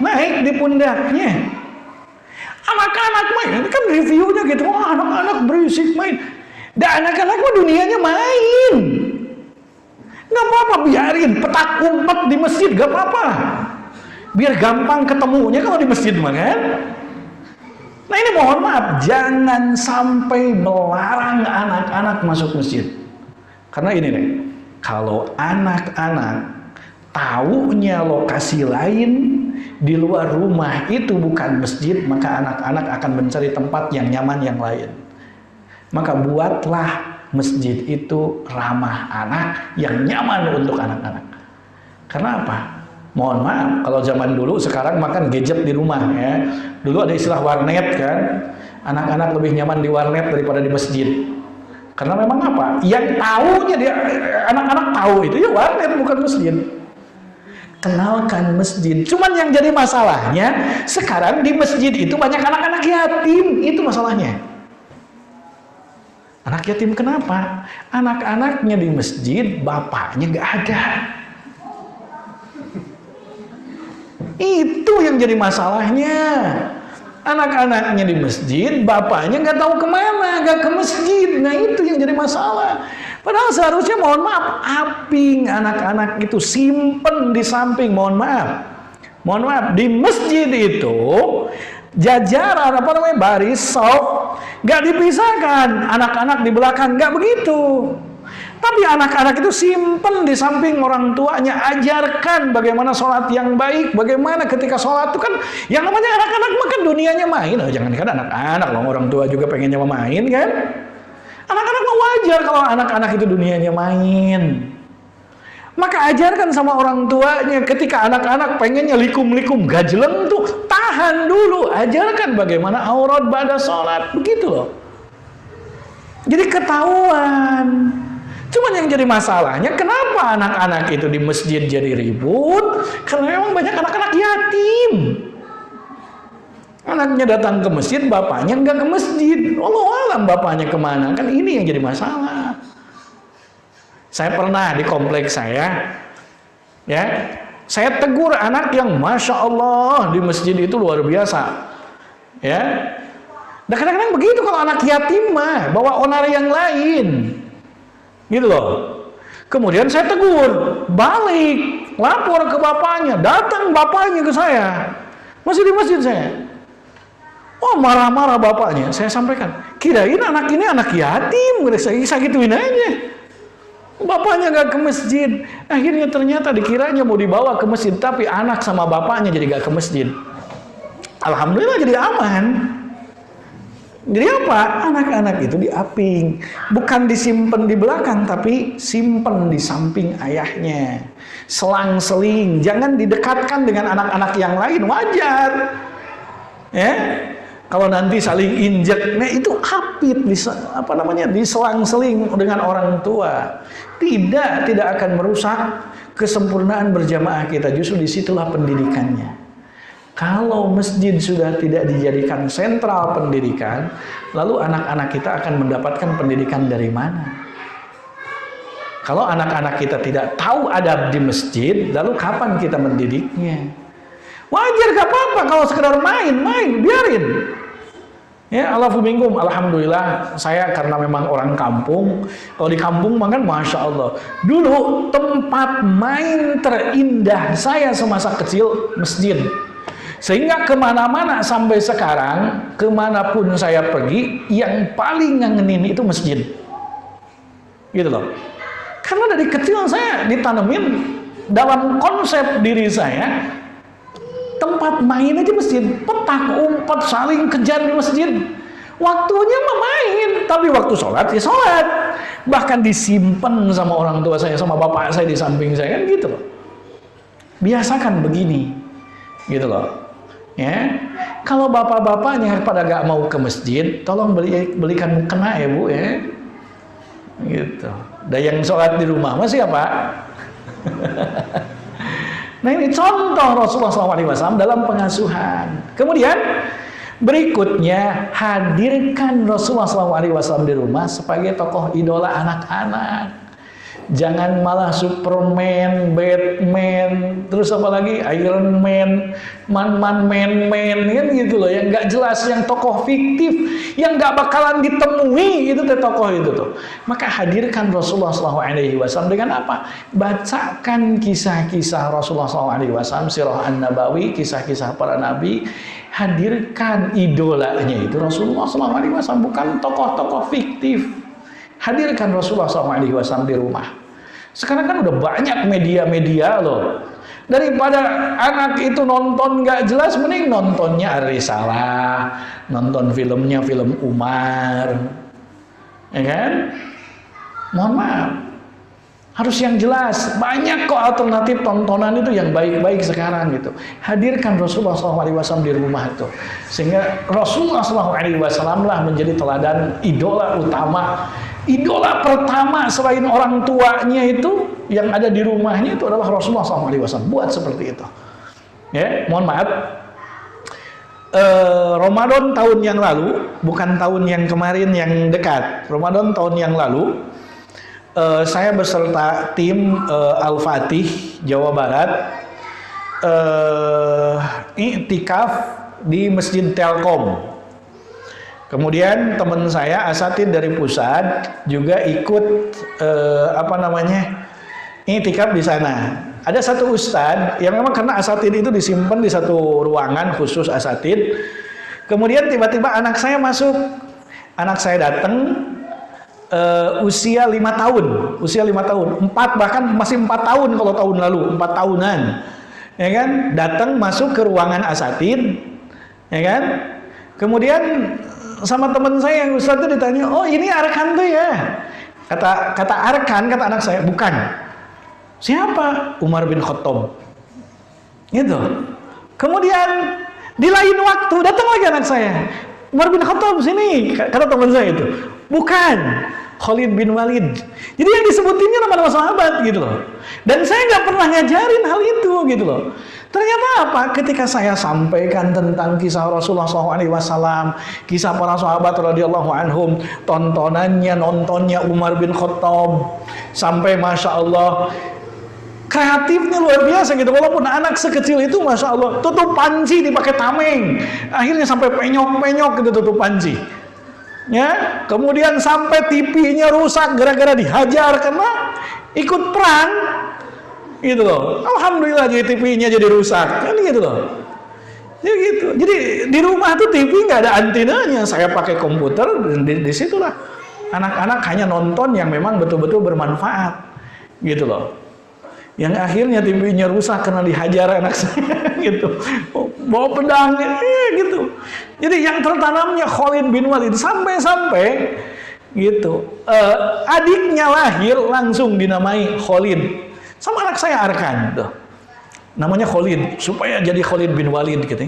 naik di pundaknya. Anak-anak main, ini kan reviewnya gitu, wah anak-anak berisik main. Dan anak-anak mah dunianya main. Nggak apa-apa, biarin petak umpet di masjid, nggak apa-apa. Biar gampang ketemunya kalau di masjid mah kan. Nah ini mohon maaf, jangan sampai melarang anak-anak masuk masjid. Karena ini nih, kalau anak-anak taunya lokasi lain di luar rumah itu bukan masjid, maka anak-anak akan mencari tempat yang nyaman yang lain. Maka buatlah masjid itu ramah anak, yang nyaman untuk anak-anak. Karena apa? Mohon maaf, kalau zaman dulu, sekarang makan gadget di rumah ya. Dulu ada istilah warnet kan. Anak-anak lebih nyaman di warnet daripada di masjid. Karena memang apa? Yang tahunya dia, anak-anak tahu itu ya warnet, bukan masjid. Kenalkan masjid. Cuman yang jadi masalahnya, sekarang di masjid itu banyak anak-anak yatim. Itu masalahnya. Anak yatim kenapa? Anak-anaknya di masjid, bapaknya nggak ada. Itu yang jadi masalahnya. Anak-anaknya di masjid, bapaknya nggak tahu kemana, nggak ke masjid. Nah itu yang jadi masalah. Padahal seharusnya, mohon maaf, aping anak-anak itu simpen di samping. Mohon maaf, di masjid itu jajaran baris soft, nggak dipisahkan. Anak-anak di belakang, nggak begitu. Tapi anak-anak itu simpen di samping orang tuanya, ajarkan bagaimana sholat yang baik, bagaimana ketika sholat itu kan, yang namanya anak-anak makan dunianya main. Jangan kan anak-anak loh, orang tua juga pengennya main kan. Anak-anak mah wajar kalau anak-anak itu dunianya main. Maka ajarkan sama orang tuanya, ketika anak-anak pengennya likum-likum gajleng tuh, tahan dulu, ajarkan bagaimana aurat pada sholat, begitu loh. Jadi ketahuan. Cuman yang jadi masalahnya, kenapa anak-anak itu di masjid jadi ribut? Karena memang banyak anak-anak yatim. Anaknya datang ke masjid, bapaknya nggak ke masjid. Wallahu alam bapaknya kemana? Kan ini yang jadi masalah. Saya pernah di kompleks saya, ya, saya tegur anak yang masya Allah di masjid itu luar biasa, ya. Dan kadang-kadang begitu kalau anak yatim mah bawa onar yang lain. Gitu loh. Kemudian saya tegur, balik, lapor ke bapaknya, datang bapaknya ke saya, masih di masjid saya. Oh marah-marah bapaknya, saya sampaikan, kirain anak ini anak yatim, saya gituin aja. Bapaknya gak ke masjid, akhirnya ternyata dikiranya mau dibawa ke masjid, tapi anak sama bapaknya jadi gak ke masjid. Alhamdulillah jadi aman. Jadi apa? Anak-anak itu diaping, bukan disimpan di belakang, tapi simpen di samping ayahnya. Selang-seling, jangan didekatkan dengan anak-anak yang lain, wajar. Ya, kalau nanti saling injek, nah itu apit, diselang-seling dengan orang tua. Tidak akan merusak kesempurnaan berjamaah kita. Justru disitulah pendidikannya. Kalau masjid sudah tidak dijadikan sentral pendidikan, lalu anak-anak kita akan mendapatkan pendidikan dari mana? Kalau anak-anak kita tidak tahu adab di masjid, lalu kapan kita mendidiknya? Wajar, gak apa-apa kalau sekedar main, biarin. Ya, alhamdulillah, saya karena memang orang kampung. Kalau di kampung kan masya Allah. Dulu tempat main terindah saya semasa kecil masjid. Sehingga kemana-mana sampai sekarang, kemanapun saya pergi, yang paling ngangenin itu masjid. Gitu loh. Karena dari kecil saya ditanemin dalam konsep diri saya, tempat main aja masjid. Petak, umpat, saling kejar di masjid. Waktunya mah main, tapi waktu sholat ya sholat. Bahkan disimpan sama orang tua saya, sama bapak saya di samping saya, kan gitu loh. Biasakan begini. Gitu loh. Ya, kalau bapak-bapaknya pada gak mau ke masjid, tolong belikan mukena ya bu ya, gitu. Dan yang sholat di rumah masih apa? Nah ini contoh Rasulullah SAW dalam pengasuhan. Kemudian berikutnya, hadirkan Rasulullah SAW di rumah sebagai tokoh idola anak-anak. Jangan malah Superman, Batman, terus apa lagi Iron Man, Man, kan gitu loh, yang nggak jelas, yang tokoh fiktif, yang nggak bakalan ditemui itu tokoh itu tuh. Maka hadirkan Rasulullah SAW dengan apa? Bacakan kisah-kisah Rasulullah SAW, sirah an-nabawi, kisah-kisah para nabi. Hadirkan idolanya itu Rasulullah SAW, bukan tokoh-tokoh fiktif. Hadirkan Rasulullah SAW di rumah. Sekarang kan udah banyak media-media loh. Daripada anak itu nonton gak jelas, mending nontonnya Ar-Risalah, nonton filmnya film Umar, ya kan? Mohon maaf, harus yang jelas. Banyak kok alternatif tontonan itu yang baik-baik sekarang gitu. Hadirkan Rasulullah SAW di rumah itu, sehingga Rasulullah SAW lah menjadi teladan, idola utama, idola pertama selain orang tuanya itu yang ada di rumahnya itu adalah Rasulullah SAW. Buat seperti itu. Ya, mohon maaf. Ramadan tahun yang lalu, bukan tahun yang kemarin yang dekat. Ramadan tahun yang lalu, saya beserta tim Al-Fatih Jawa Barat iktikaf di Masjid Telkom. Kemudian teman saya asatid dari pusat juga ikut iktikaf di sana. Ada satu ustadz yang memang karena asatid itu disimpan di satu ruangan khusus asatid. Kemudian tiba-tiba anak saya masuk. Anak saya datang usia 5 tahun, 4 bahkan masih 4 tahun kalau tahun lalu, 4 tahunan. Ya kan? Datang masuk ke ruangan asatid, ya kan? Kemudian sama teman saya yang ustadz itu ditanya, "Oh, ini Arkan tuh ya?" Kata Arkan, kata anak saya, "Bukan." "Siapa?" "Umar bin Khattab." Gitu. Kemudian di lain waktu datang lagi anak saya, "Umar bin Khattab sini," kata teman saya itu. "Bukan, Khalid bin Walid." Jadi yang disebutinnya nama-nama sahabat gitu loh. Dan saya nggak pernah ngajarin hal itu gitu loh. Ternyata apa? Ketika saya sampaikan tentang kisah Rasulullah SAW, kisah para sahabat radhiyallahu anhum, nontonnya Umar bin Khattab, sampai masya Allah kreatifnya luar biasa gitu. Walaupun anak sekecil itu masya Allah tutup panci dipakai tameng, akhirnya sampai penyok-penyok gitu tutup panci. Ya, kemudian sampai TV-nya rusak gara-gara dihajar karena ikut perang, gitu loh. Alhamdulillah jadi TV-nya jadi rusak, kan gitu loh. Ya gitu. Jadi di rumah tuh TV nggak ada antenanya, saya pakai komputer, dan di situlah anak-anak hanya nonton yang memang betul-betul bermanfaat, gitu loh. Yang akhirnya TV-nya rusak karena dihajar anak saya, gitu. Bawa pedangnya, gitu. Jadi yang tertanamnya Khalid bin Walid sampai gitu. Adiknya lahir langsung dinamai Khalid. Sama anak saya Arkan tuh. Namanya Khalid supaya jadi Khalid bin Walid gitu.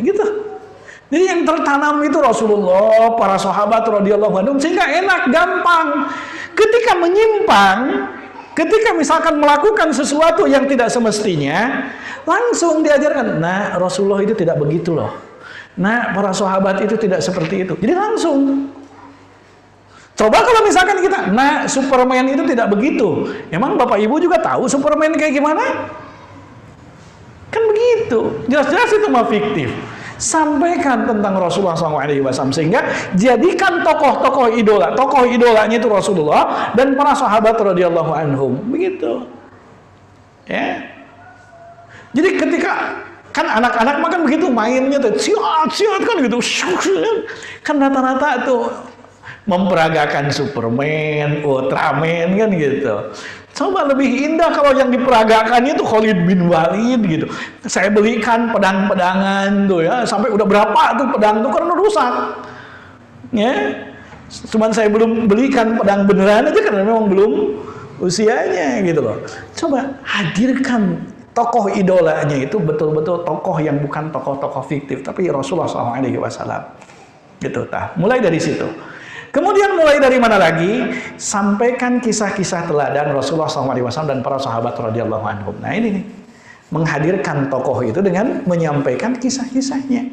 Jadi yang tertanam itu Rasulullah, para sahabat radhiyallahu anhum, sehingga enak, gampang. Ketika menyimpang, ketika misalkan melakukan sesuatu yang tidak semestinya, langsung diajarkan, "Nah, Rasulullah itu tidak begitu loh. Nah, para sahabat itu tidak seperti itu." Jadi langsung. Coba kalau misalkan kita, "Nah, Superman itu tidak begitu." Emang Bapak Ibu juga tahu Superman kayak gimana? Kan begitu. Jelas-jelas itu mah fiktif. Sampaikan tentang Rasulullah SAW, sehingga jadikan tokoh-tokoh idola. Tokoh idolanya itu Rasulullah dan para sahabat radhiyallahu anhum. Begitu. Ya. Jadi ketika kan anak-anak makan begitu mainnya tuh siat kan gitu. Kan rata-rata tuh memperagakan Superman, Ultraman kan gitu. Coba lebih indah kalau yang diperagakan itu Khalid bin Walid gitu. Saya belikan pedang-pedangan tuh ya, sampai udah berapa tuh pedang tuh karena rusak. Ya. Cuman saya belum belikan pedang beneran aja karena memang belum usianya gitu loh. Coba hadirkan tokoh idolanya itu betul-betul tokoh yang bukan tokoh-tokoh fiktif, tapi Rasulullah SAW. Gitu, mulai dari situ. Kemudian mulai dari mana lagi? Sampaikan kisah-kisah teladan Rasulullah SAW dan para sahabat radhiyallahu anhum. Nah ini nih, menghadirkan tokoh itu dengan menyampaikan kisah-kisahnya.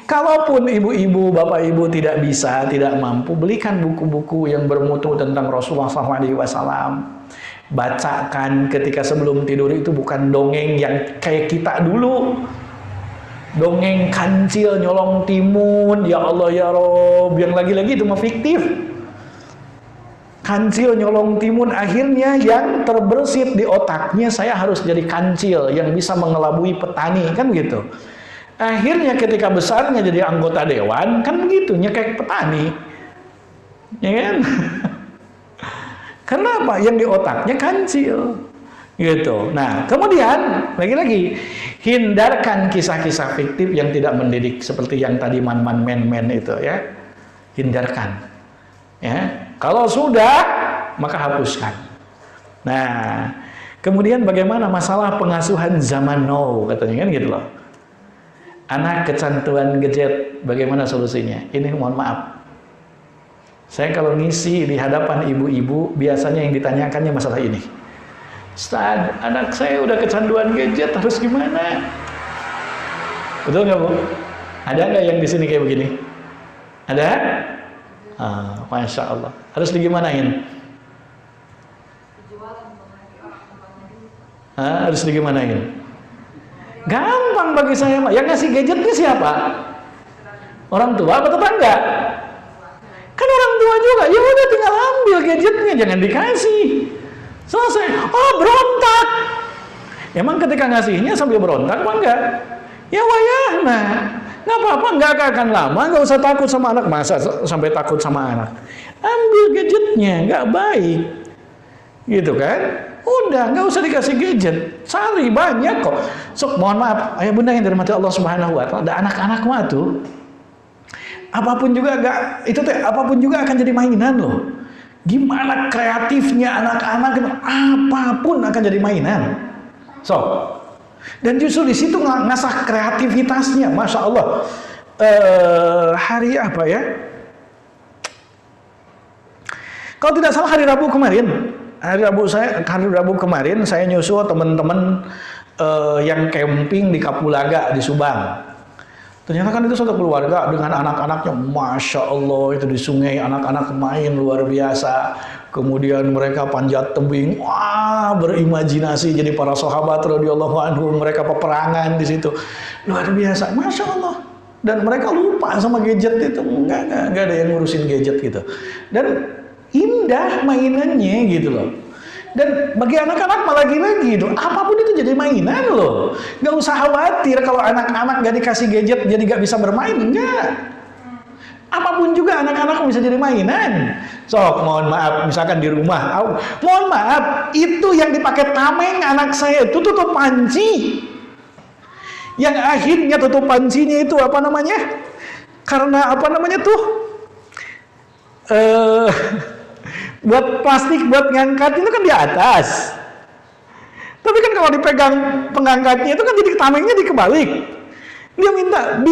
Kalaupun ibu-ibu, bapak ibu tidak bisa, tidak mampu, belikan buku-buku yang bermutu tentang Rasulullah SAW. Bacakan ketika sebelum tidur, itu bukan dongeng yang kayak kita dulu. Dongeng kancil nyolong timun, ya Allah ya Rob, yang lagi-lagi itu mah fiktif. Kancil nyolong timun, akhirnya yang terbersit di otaknya, saya harus jadi kancil yang bisa mengelabui petani, kan gitu. Akhirnya ketika besarnya jadi anggota dewan, kan begitu, nyekek petani, ya kan? Karena apa? Yang di otaknya kancil. Gitu. Nah, kemudian lagi-lagi hindarkan kisah-kisah fiktif yang tidak mendidik seperti yang tadi man-man men-men itu ya. Hindarkan. Ya. Kalau sudah, maka hapuskan. Nah, kemudian bagaimana masalah pengasuhan zaman now katanya kan gitu loh. Anak kecanduan gadget, bagaimana solusinya? Ini mohon maaf. Saya kalau ngisi di hadapan ibu-ibu, biasanya yang ditanyakannya masalah ini. Ustaz, anak saya udah kecanduan gadget, harus gimana? Betul nggak Bu? Ada nggak yang di sini kayak begini? Ada? Masya Allah. Harus digimanain? Harus digimanain? Gampang bagi saya mah. Yang ngasih gadgetnya siapa? Orang tua atau tetangga? Kan orang tua juga. Ya udah tinggal ambil gadgetnya, jangan dikasih. Selesai. Oh, berontak. Emang ketika ngasihnya sambil berontak apa enggak? Ya wayahna. Nggak apa-apa, nggak akan lama, nggak usah takut sama anak. Masa sampai takut sama anak? Ambil gadgetnya, nggak baik. Gitu kan? Udah, nggak usah dikasih gadget. Cari banyak kok. So, mohon maaf, ayah bunda yang dirahmati Allah Subhanahu wa Ta'ala, ada anak-anak mah tuh. Apapun juga apapun juga akan jadi mainan loh. Gimana kreatifnya anak-anak itu, apapun akan jadi mainan. So, dan justru di situ ngasah kreativitasnya, masya Allah. Hari apa ya? Kalau tidak salah hari Rabu kemarin. Hari Rabu kemarin saya nyusul teman-teman yang camping di Kapulaga di Subang. Ternyata kan itu satu keluarga dengan anak-anaknya, masya Allah, itu di sungai anak-anak main luar biasa. Kemudian mereka panjat tebing, wah berimajinasi jadi para sahabat radhiyallahu anhum, mereka peperangan di situ, luar biasa, masya Allah. Dan mereka lupa sama gadget itu, nggak ada yang ngurusin gadget gitu. Dan indah mainannya gitu loh. Dan bagi anak-anak malah lagi itu, apapun itu jadi mainan loh. Gak usah khawatir kalau anak-anak gak dikasih gadget jadi gak bisa bermain, enggak. Apapun juga anak-anak bisa jadi mainan. So, mohon maaf, misalkan di rumah, mohon maaf, itu yang dipakai tameng anak saya itu tutup panci. Yang akhirnya tutup pancinya itu apa namanya? Karena apa namanya tuh? Buat plastik buat ngangkat itu kan di atas. Tapi kan kalau dipegang pengangkatnya itu kan jadi tamengnya dikebalik. Dia minta,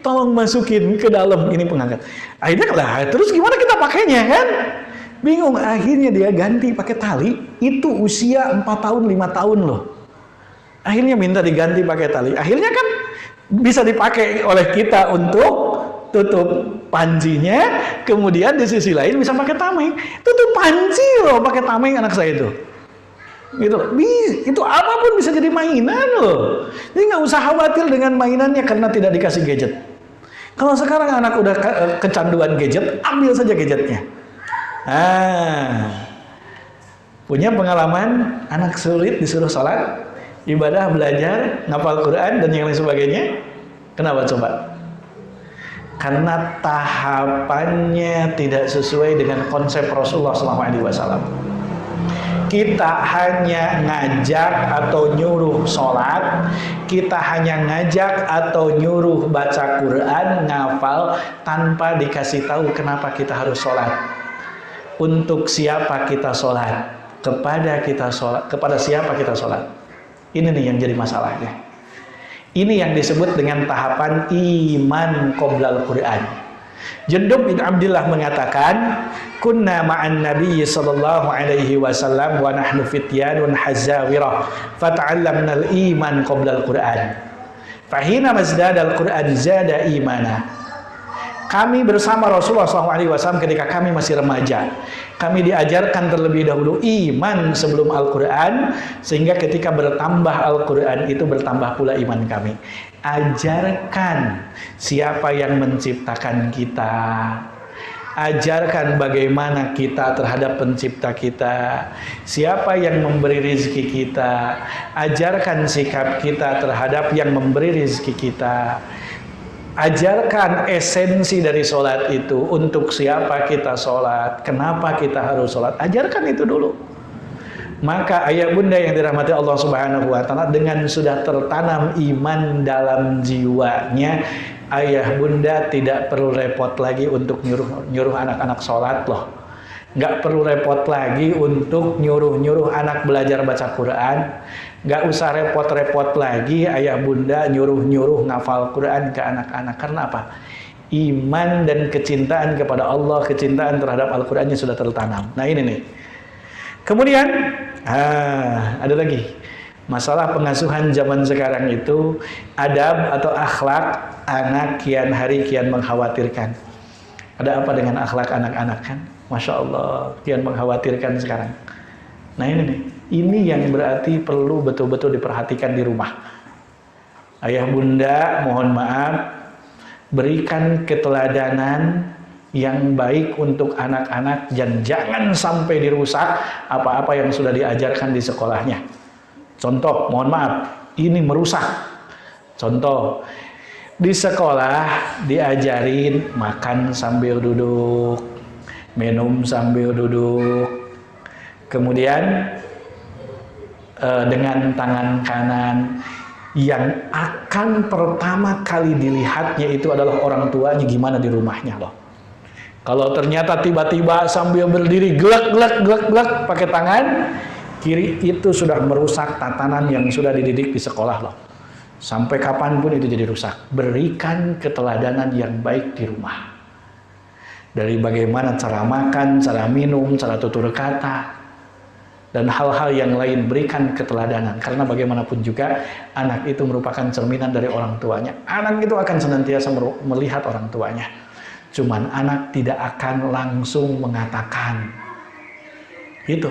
tolong masukin ke dalam ini pengangkat. Akhirnya lah, terus gimana kita pakainya kan? Bingung. Akhirnya dia ganti pakai tali. Itu usia 4 tahun 5 tahun loh. Akhirnya minta diganti pakai tali. Akhirnya kan bisa dipakai oleh kita untuk tutup pancinya, kemudian di sisi lain bisa pakai tameng. Tutup panci loh pakai tameng anak saya itu. Gitu. Itu apapun bisa jadi mainan loh. Jadi nggak usah khawatir dengan mainannya karena tidak dikasih gadget. Kalau sekarang anak udah kecanduan gadget, ambil saja gadgetnya. Punya pengalaman anak sulit disuruh sholat, ibadah, belajar, ngapal Quran dan yang lain sebagainya. Kenapa coba? Karena tahapannya tidak sesuai dengan konsep Rasulullah SAW. Kita hanya ngajak atau nyuruh sholat, kita hanya ngajak atau nyuruh baca Quran, ngafal, tanpa dikasih tahu kenapa kita harus sholat, untuk siapa kita sholat, kepada siapa kita sholat. Ini nih yang jadi masalahnya. Ini yang disebut dengan tahapan iman qoblal Quran. Jundub bin Abdillah mengatakan, kunna ma'an Nabi sallallahu alaihi wasallam wa nahnu fityanun hazawirah fata'allamna al-iman qoblal Quran. Fahina mazdada al-Quran zada imana. Kami bersama Rasulullah SAW ketika kami masih remaja. Kami diajarkan terlebih dahulu iman sebelum Al-Quran, sehingga ketika bertambah Al-Quran itu bertambah pula iman kami. Ajarkan siapa yang menciptakan kita. Ajarkan bagaimana kita terhadap pencipta kita. Siapa yang memberi rizki kita. Ajarkan sikap kita terhadap yang memberi rizki kita. Ajarkan esensi dari sholat itu, untuk siapa kita sholat, kenapa kita harus sholat, ajarkan itu dulu. Maka ayah bunda yang dirahmati Allah Subhanahu wa Ta'ala, dengan sudah tertanam iman dalam jiwanya, ayah bunda tidak perlu repot lagi untuk nyuruh anak-anak sholat loh. Nggak perlu repot lagi untuk nyuruh anak belajar baca Quran. Nggak usah repot-repot lagi ayah bunda nyuruh ngafal Quran ke anak-anak. Karena apa? Iman dan kecintaan kepada Allah, kecintaan terhadap Al-Qurannya sudah tertanam. Nah ini nih. Kemudian ada lagi masalah pengasuhan zaman sekarang itu, adab atau akhlak anak kian hari kian mengkhawatirkan. Ada apa dengan akhlak anak-anak kan? Masya Allah, kian mengkhawatirkan sekarang. Nah ini nih, ini yang berarti perlu betul-betul diperhatikan di rumah. Ayah bunda mohon maaf, berikan keteladanan yang baik untuk anak-anak dan jangan sampai dirusak apa-apa yang sudah diajarkan di sekolahnya. Contoh, mohon maaf, ini merusak. Contoh, di sekolah diajarin makan sambil duduk, minum sambil duduk, kemudian dengan tangan kanan. Yang akan pertama kali dilihatnya itu adalah orang tuanya gimana di rumahnya loh. Kalau ternyata tiba-tiba sambil berdiri glek pakai tangan kiri, itu sudah merusak tatanan yang sudah dididik di sekolah loh. Sampai kapanpun itu jadi rusak. Berikan keteladanan yang baik di rumah. Dari bagaimana cara makan, cara minum, cara tutur kata, dan hal-hal yang lain, berikan keteladanan. Karena bagaimanapun juga anak itu merupakan cerminan dari orang tuanya. Anak itu akan senantiasa melihat orang tuanya. Cuman anak tidak akan langsung mengatakan itu.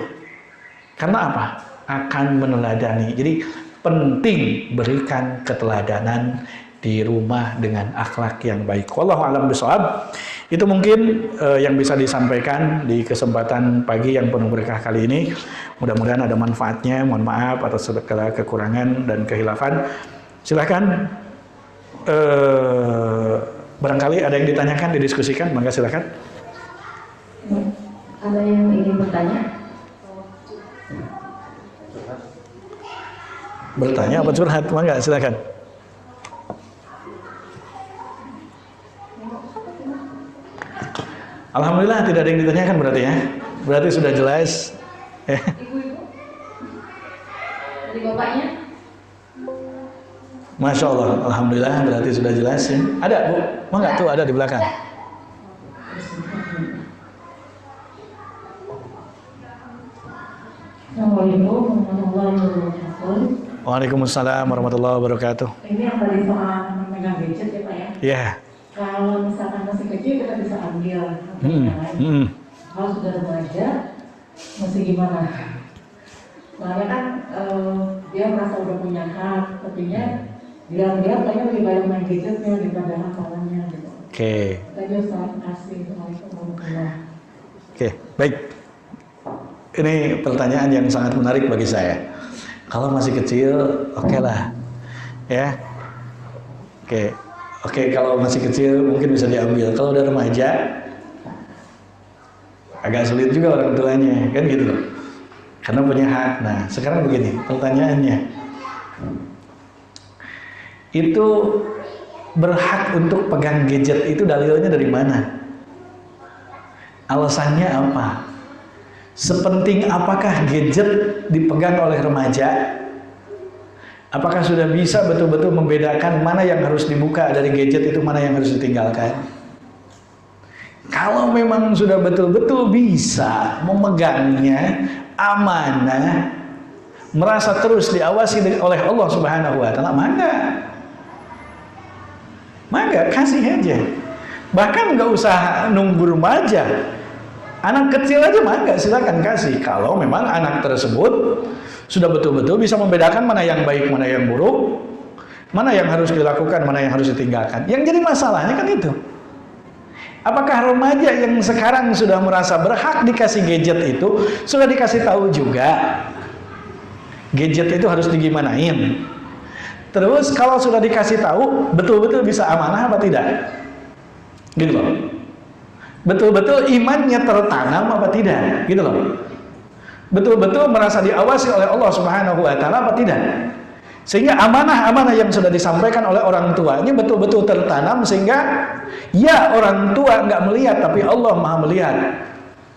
Karena apa? Akan meneladani. Jadi penting berikan keteladanan di rumah dengan akhlak yang baik. Wallahu a'lam bishawab. Itu mungkin yang bisa disampaikan di kesempatan pagi yang penuh berkah kali ini. Mudah-mudahan ada manfaatnya. Mohon maaf atas segala kekurangan dan kehilafan. Silahkan, barangkali ada yang ditanyakan, didiskusikan. Maka silahkan. Ada yang ingin bertanya? Bertanya apa curhat? Maka silahkan. Alhamdulillah tidak ada yang ditanyakan berarti ya. Berarti sudah jelas. Ibu-ibu? Dari bapaknya? Masya Allah, alhamdulillah berarti sudah jelas ya. Ada Bu? Enggak tuh ada di belakang. Assalamualaikum warahmatullahi wabarakatuh. Waalaikumsalam warahmatullahi wabarakatuh. Ini yang tadi soal memegang gadget ya Pak ya? Iya. Kalau misalkan masih kecil kita bisa ambil Kalau sudah remaja masih gimana? Soalnya kan dia merasa udah punya hak, tapi dia kayaknya lebih banyak main gadgetnya daripada hafalannya gitu. Oke. Tadi Ustaz kasih Oke, baik. Ini pertanyaan yang sangat menarik bagi saya. Kalau masih kecil, oke lah, ya. Oke, kalau masih kecil mungkin bisa diambil. Kalau udah remaja, agak sulit juga orang tuanya, kan gitu loh. Karena punya hak. Nah, sekarang begini, pertanyaannya. Itu berhak untuk pegang gadget itu dalilnya dari mana? Alasannya apa? Sepenting apakah gadget dipegang oleh remaja? Apakah sudah bisa betul-betul membedakan mana yang harus dibuka dari gadget itu, mana yang harus ditinggalkan? Kalau memang sudah betul-betul bisa memegangnya, amanah, merasa terus diawasi oleh Allah Subhanahu wa Ta'ala, maka kasih aja. Bahkan nggak usah nunggu remaja, anak kecil aja maka silakan kasih. Kalau memang anak tersebut sudah betul-betul bisa membedakan mana yang baik, mana yang buruk, mana yang harus dilakukan, mana yang harus ditinggalkan. Yang jadi masalahnya kan itu. Apakah remaja yang sekarang sudah merasa berhak dikasih gadget itu sudah dikasih tahu juga gadget itu harus digimanain? Terus kalau sudah dikasih tahu, betul-betul bisa amanah apa tidak? Gitu loh. Betul-betul imannya tertanam apa tidak? Gitu loh. Betul-betul merasa diawasi oleh Allah Subhanahu wa taala apa tidak? Sehingga amanah-amanah yang sudah disampaikan oleh orang tuanya betul-betul tertanam, sehingga ya orang tua nggak melihat tapi Allah Maha melihat.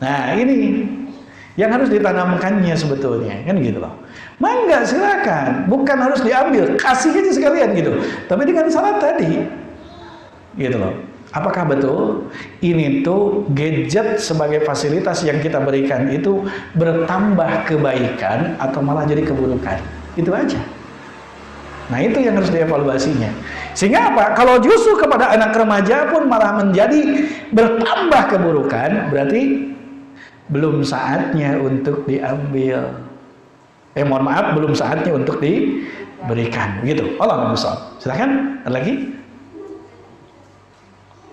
Nah, ini yang harus ditanamkannya sebetulnya, kan gitu loh. Mangga silakan, bukan harus diambil, kasih aja sekalian gitu. Tapi dengan syarat tadi, gitu loh. Apakah betul ini tuh gadget sebagai fasilitas yang kita berikan itu bertambah kebaikan atau malah jadi keburukan? Itu aja. Nah, itu yang harus dievaluasinya. Sehingga apa? Kalau justru kepada anak remaja pun malah menjadi bertambah keburukan, berarti belum saatnya untuk diambil. Mohon maaf, belum saatnya untuk diberikan. Begitu. Allah Musa. Silakan. Ada lagi?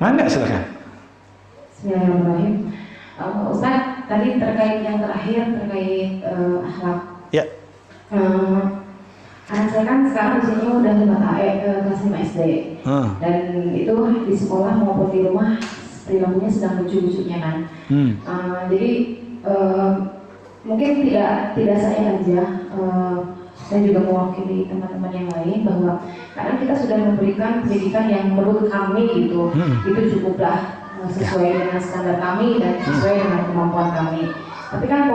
Mana silakan. Bismillahirrahmanirrahim. Ustaz, tadi terkait yang terakhir terkait akhlak. Ya. Anak saya kan sekarang usianya udah kelas 5 SD. Dan itu di sekolah maupun di rumah perilakunya sedang lucu-lucunya kan. Jadi mungkin tidak saya aja dan juga mewakili teman-teman yang lain bahwa kadang kita sudah memberikan pendidikan yang menurut kami gitu itu cukuplah sesuai dengan standar kami dan sesuai dengan kemampuan kami. Tapi kan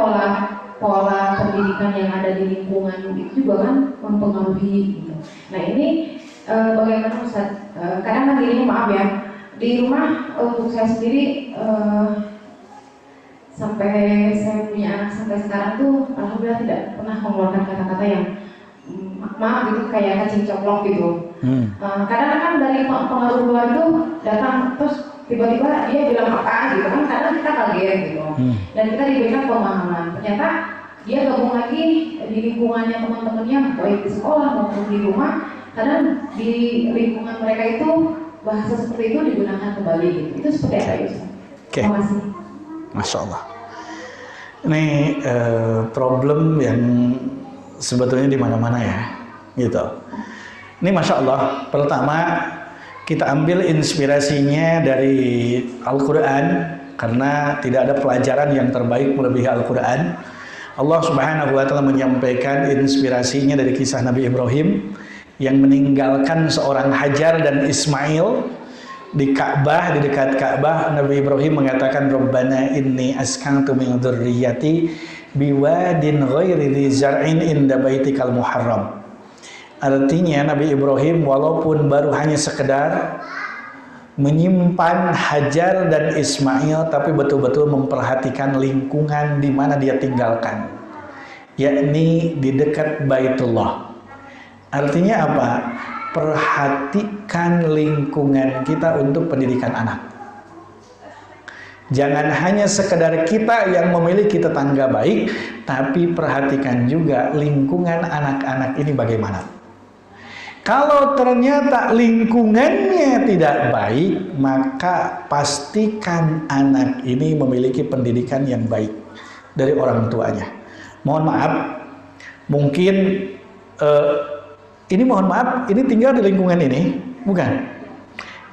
pola pendidikan yang ada di lingkungan itu juga kan mempengaruhi gitu. Nah ini bagaimana Ustaz? Kadang ini maaf ya, di rumah untuk saya sendiri sampai saya punya anak sampai sekarang tuh alhamdulillah tidak pernah mengeluarkan kata-kata yang maaf gitu kayak kacing coplok gitu. Kadang kan dari pengaruh luar itu datang terus tiba-tiba dia bilang apa gitu kan, kadang kita kaget gitu. Dan kita diberikan pemahaman. Ternyata dia gabung lagi di lingkungannya teman-temannya baik di sekolah maupun di rumah. Kadang di lingkungan mereka itu bahasa seperti itu digunakan kembali gitu. Itu seperti apa itu? Terima kasih. Masya Allah. Ini problem yang sebetulnya di mana-mana ya, gitu. Ini Masya Allah. Pertama, kita ambil inspirasinya dari Al-Quran, karena tidak ada pelajaran yang terbaik melebihi Al-Quran. Allah Subhanahu wa Ta'ala menyampaikan inspirasinya dari kisah Nabi Ibrahim yang meninggalkan seorang Hajar dan Ismail di Ka'bah, di dekat Ka'bah. Nabi Ibrahim mengatakan, Rabbana inni askantu min dzurriyyati biwadin ghairi dzi zar'in inda baitikal muharram. Artinya Nabi Ibrahim walaupun baru hanya sekedar menyimpan Hajar dan Ismail, tapi betul-betul memperhatikan lingkungan di mana dia tinggalkan, yakni di dekat Baitullah. Artinya apa? Perhatikan lingkungan kita untuk pendidikan anak. Jangan hanya sekedar kita yang memiliki tetangga baik, tapi perhatikan juga lingkungan anak-anak ini bagaimana. Kalau ternyata lingkungannya tidak baik, maka pastikan anak ini memiliki pendidikan yang baik dari orang tuanya. Mohon maaf, mungkin ini mohon maaf, ini tinggal di lingkungan ini, bukan?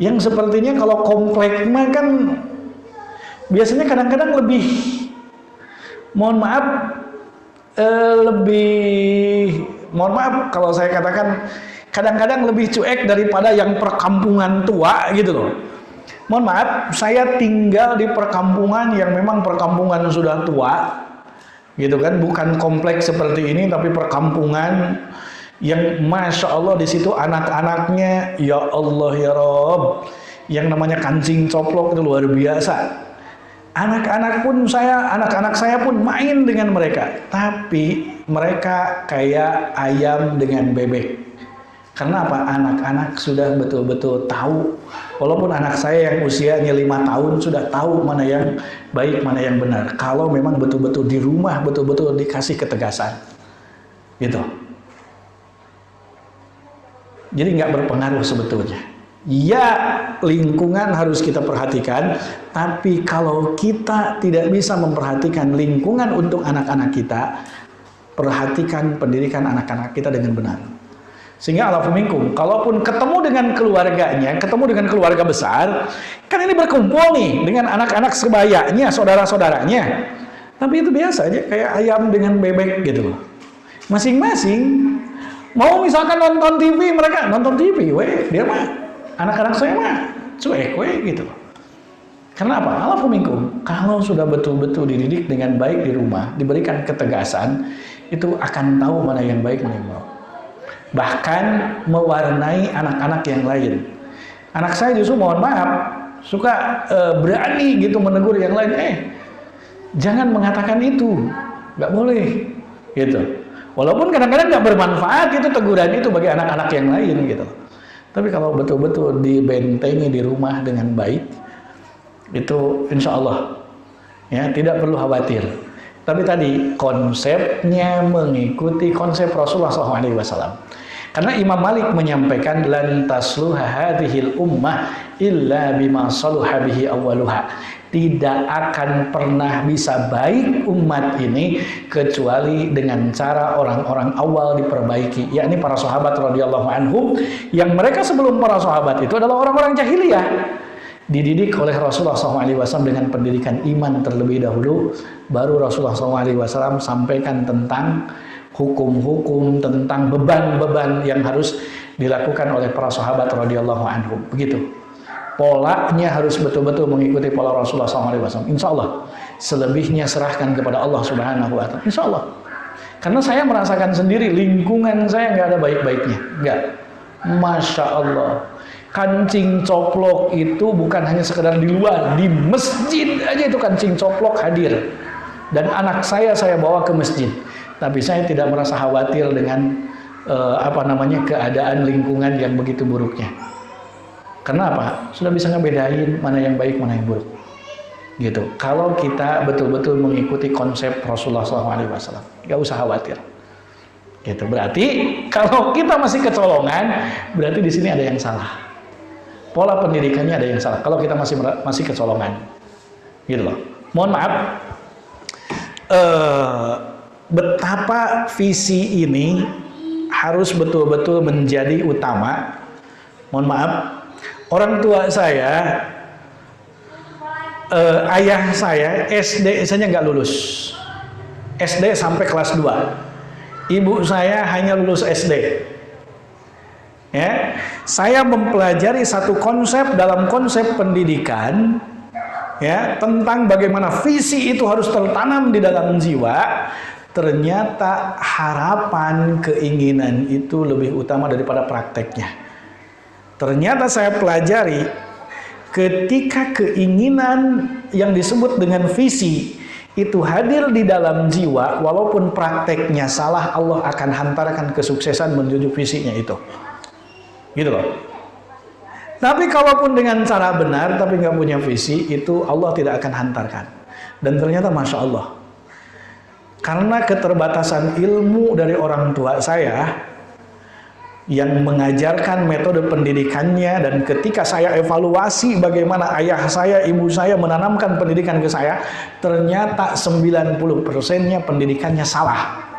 Yang sepertinya kalau komplek mah kan biasanya kadang-kadang lebih, mohon maaf, mohon maaf kalau saya katakan kadang-kadang lebih cuek daripada yang perkampungan tua gitu loh. Mohon maaf, saya tinggal di perkampungan yang memang perkampungan sudah tua, gitu kan? Bukan kompleks seperti ini, tapi perkampungan yang Masya Allah di situ anak-anaknya, ya Allah ya Rob, yang namanya kancing coplok itu luar biasa. Anak-anak saya pun main dengan mereka, tapi mereka kayak ayam dengan bebek. Karena apa? Anak-anak sudah betul-betul tahu. Walaupun anak saya yang usianya 5 tahun sudah tahu mana yang baik, mana yang benar. Kalau memang betul-betul di rumah betul-betul dikasih ketegasan, gitu. Jadi nggak berpengaruh sebetulnya. Ya, lingkungan harus kita perhatikan, tapi kalau kita tidak bisa memperhatikan lingkungan untuk anak-anak kita, perhatikan pendidikan anak-anak kita dengan benar. Sehingga alafu minkum, kalaupun ketemu dengan keluarganya, ketemu dengan keluarga besar, kan ini berkumpul nih dengan anak-anak sebayanya, saudara-saudaranya. Tapi itu biasa aja, kayak ayam dengan bebek gitu. Masing-masing mau misalkan nonton TV, mereka nonton TV, dia mah anak-anak saya mah cuek, gitu. Karena apa? Alafu minkum, kalau sudah betul-betul dididik dengan baik di rumah, diberikan ketegasan, itu akan tahu mana yang baik, mana yang buruk. Bahkan mewarnai anak-anak yang lain. Anak saya justru mohon maaf suka berani gitu menegur yang lain. Jangan mengatakan itu, nggak boleh gitu. Walaupun kadang-kadang nggak bermanfaat itu teguran itu bagi anak-anak yang lain gitu. Tapi kalau betul-betul dibentengi di rumah dengan baik, itu insya Allah ya tidak perlu khawatir. Tapi tadi konsepnya mengikuti konsep Rasulullah SAW. Karena Imam Malik menyampaikan lan tasluha hadhil ummah illa bima saluha bihi awwaluha. Tidak akan pernah bisa baik umat ini kecuali dengan cara orang-orang awal diperbaiki, yakni para sahabat radhiyallahu anhum, yang mereka sebelum para sahabat itu adalah orang-orang jahiliyah. Dididik oleh Rasulullah SAW dengan pendidikan iman terlebih dahulu, baru Rasulullah SAW sampaikan tentang hukum-hukum, tentang beban-beban yang harus dilakukan oleh para sahabat radhiyallahu anhum. Begitu. Polanya harus betul-betul mengikuti pola Rasulullah SAW. Insya Allah. Selebihnya serahkan kepada Allah Subhanahu Wa Taala. Insya Allah. Karena saya merasakan sendiri lingkungan saya nggak ada baik-baiknya, nggak. Masya Allah. Kancing coplok itu bukan hanya sekedar di luar, di masjid aja itu kancing coplok hadir. Dan anak saya bawa ke masjid. Tapi saya tidak merasa khawatir dengan keadaan lingkungan yang begitu buruknya. Karena apa? Sudah bisa ngebedain mana yang baik, mana yang buruk. Gitu. Kalau kita betul-betul mengikuti konsep Rasulullah SAW, nggak usah khawatir. Gitu. Berarti kalau kita masih kecolongan, berarti di sini ada yang salah. Pola pendidikannya ada yang salah. Kalau kita masih kecolongan, gitu loh. Mohon maaf, betapa visi ini harus betul-betul menjadi utama. Mohon maaf, orang tua saya, ayah saya SD saja nggak lulus, SD sampai kelas 2. Ibu saya hanya lulus SD. Ya, saya mempelajari satu konsep dalam konsep pendidikan, ya, tentang bagaimana visi itu harus tertanam di dalam jiwa. Ternyata harapan, keinginan itu lebih utama daripada prakteknya. Ternyata saya pelajari ketika keinginan yang disebut dengan visi itu hadir di dalam jiwa, walaupun prakteknya salah, Allah akan hantarkan kesuksesan menuju visinya itu. Gitu loh. Tapi kalaupun dengan cara benar tapi nggak punya visi, itu Allah tidak akan hantarkan. Dan ternyata Masya Allah, karena keterbatasan ilmu dari orang tua saya yang mengajarkan metode pendidikannya, dan ketika saya evaluasi bagaimana ayah saya, ibu saya menanamkan pendidikan ke saya, ternyata 90%-nya pendidikannya salah.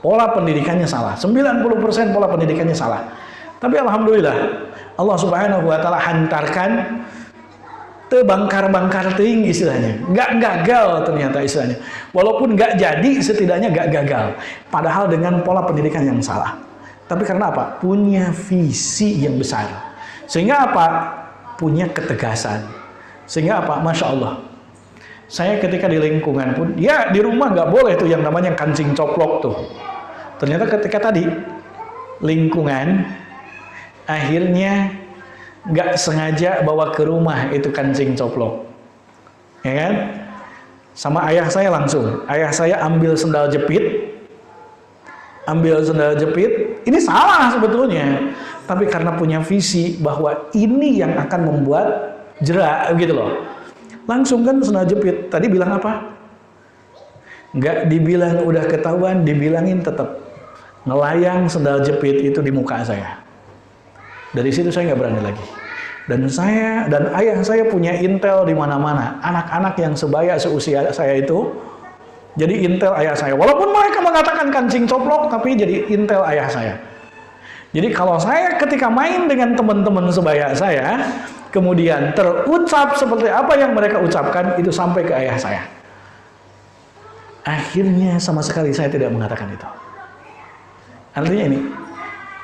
Pola pendidikannya salah. 90% pola pendidikannya salah. Tapi alhamdulillah Allah Subhanahu Wa Taala hantarkan tebangkar-bangkar ting istilahnya, nggak gagal ternyata istilahnya. Walaupun nggak jadi, setidaknya nggak gagal. Padahal dengan pola pendidikan yang salah. Tapi karena apa? Punya visi yang besar. Sehingga apa? Punya ketegasan. Sehingga apa? Masya Allah. Saya ketika di lingkungan pun, ya di rumah nggak boleh tuh yang namanya kancing coplok tuh. Ternyata ketika tadi lingkungan akhirnya nggak sengaja bawa ke rumah itu kancing coplok, ya kan? Sama ayah saya langsung, ayah saya ambil sendal jepit, ini salah sebetulnya, tapi karena punya visi bahwa ini yang akan membuat jerak gitu loh, langsung kan sendal jepit. Tadi bilang apa? Nggak dibilang udah ketahuan, dibilangin tetap ngelayang sendal jepit itu di muka saya. Dari situ saya nggak berani lagi. Dan saya dan ayah saya punya intel di mana-mana. Anak-anak yang sebaya seusia saya itu jadi intel ayah saya. Walaupun mereka mengatakan kancing coplok, tapi jadi intel ayah saya. Jadi kalau saya ketika main dengan teman-teman sebaya saya, kemudian terucap seperti apa yang mereka ucapkan, itu sampai ke ayah saya. Akhirnya sama sekali saya tidak mengatakan itu. Artinya ini,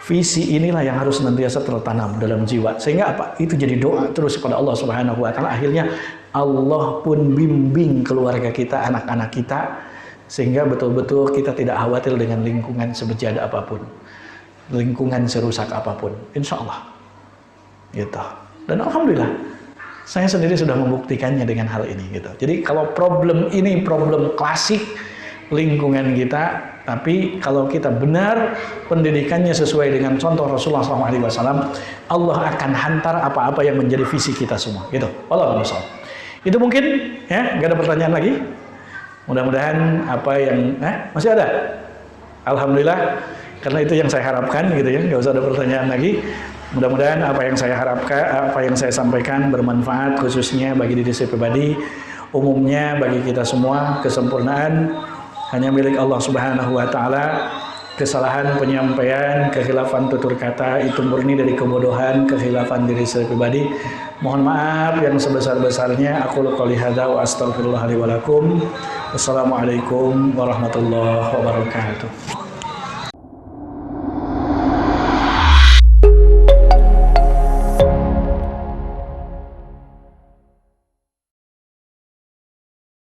visi inilah yang harus senantiasa tertanam dalam jiwa. Sehingga apa? Itu jadi doa terus kepada Allah Subhanahu wa taala. Akhirnya Allah pun bimbing keluarga kita, anak-anak kita, sehingga betul-betul kita tidak khawatir dengan lingkungan sebejat apapun, lingkungan serusak apapun, insya Allah gitu. Dan alhamdulillah saya sendiri sudah membuktikannya dengan hal ini gitu. Jadi kalau problem ini problem klasik lingkungan kita, tapi kalau kita benar pendidikannya sesuai dengan contoh Rasulullah SAW, Allah akan hantar apa-apa yang menjadi visi kita semua gitu. Wallahu a'lam. Itu mungkin ya, nggak ada pertanyaan lagi. Mudah-mudahan apa yang masih ada. Alhamdulillah, karena itu yang saya harapkan gitu ya, nggak usah ada pertanyaan lagi. Mudah-mudahan apa yang saya harapkan, apa yang saya sampaikan bermanfaat khususnya bagi diri saya pribadi, umumnya bagi kita semua. Kesempurnaan hanya milik Allah Subhanahu wa taala. Kesalahan penyampaian, kekhilafan tutur kata itu murni dari kebodohan, kekhilafan diri saya pribadi. Mohon maaf yang sebesar-besarnya. Aku qouli hadza wa astaghfirullah li wa lakum. Wassalamualaikum warahmatullahi wabarakatuh.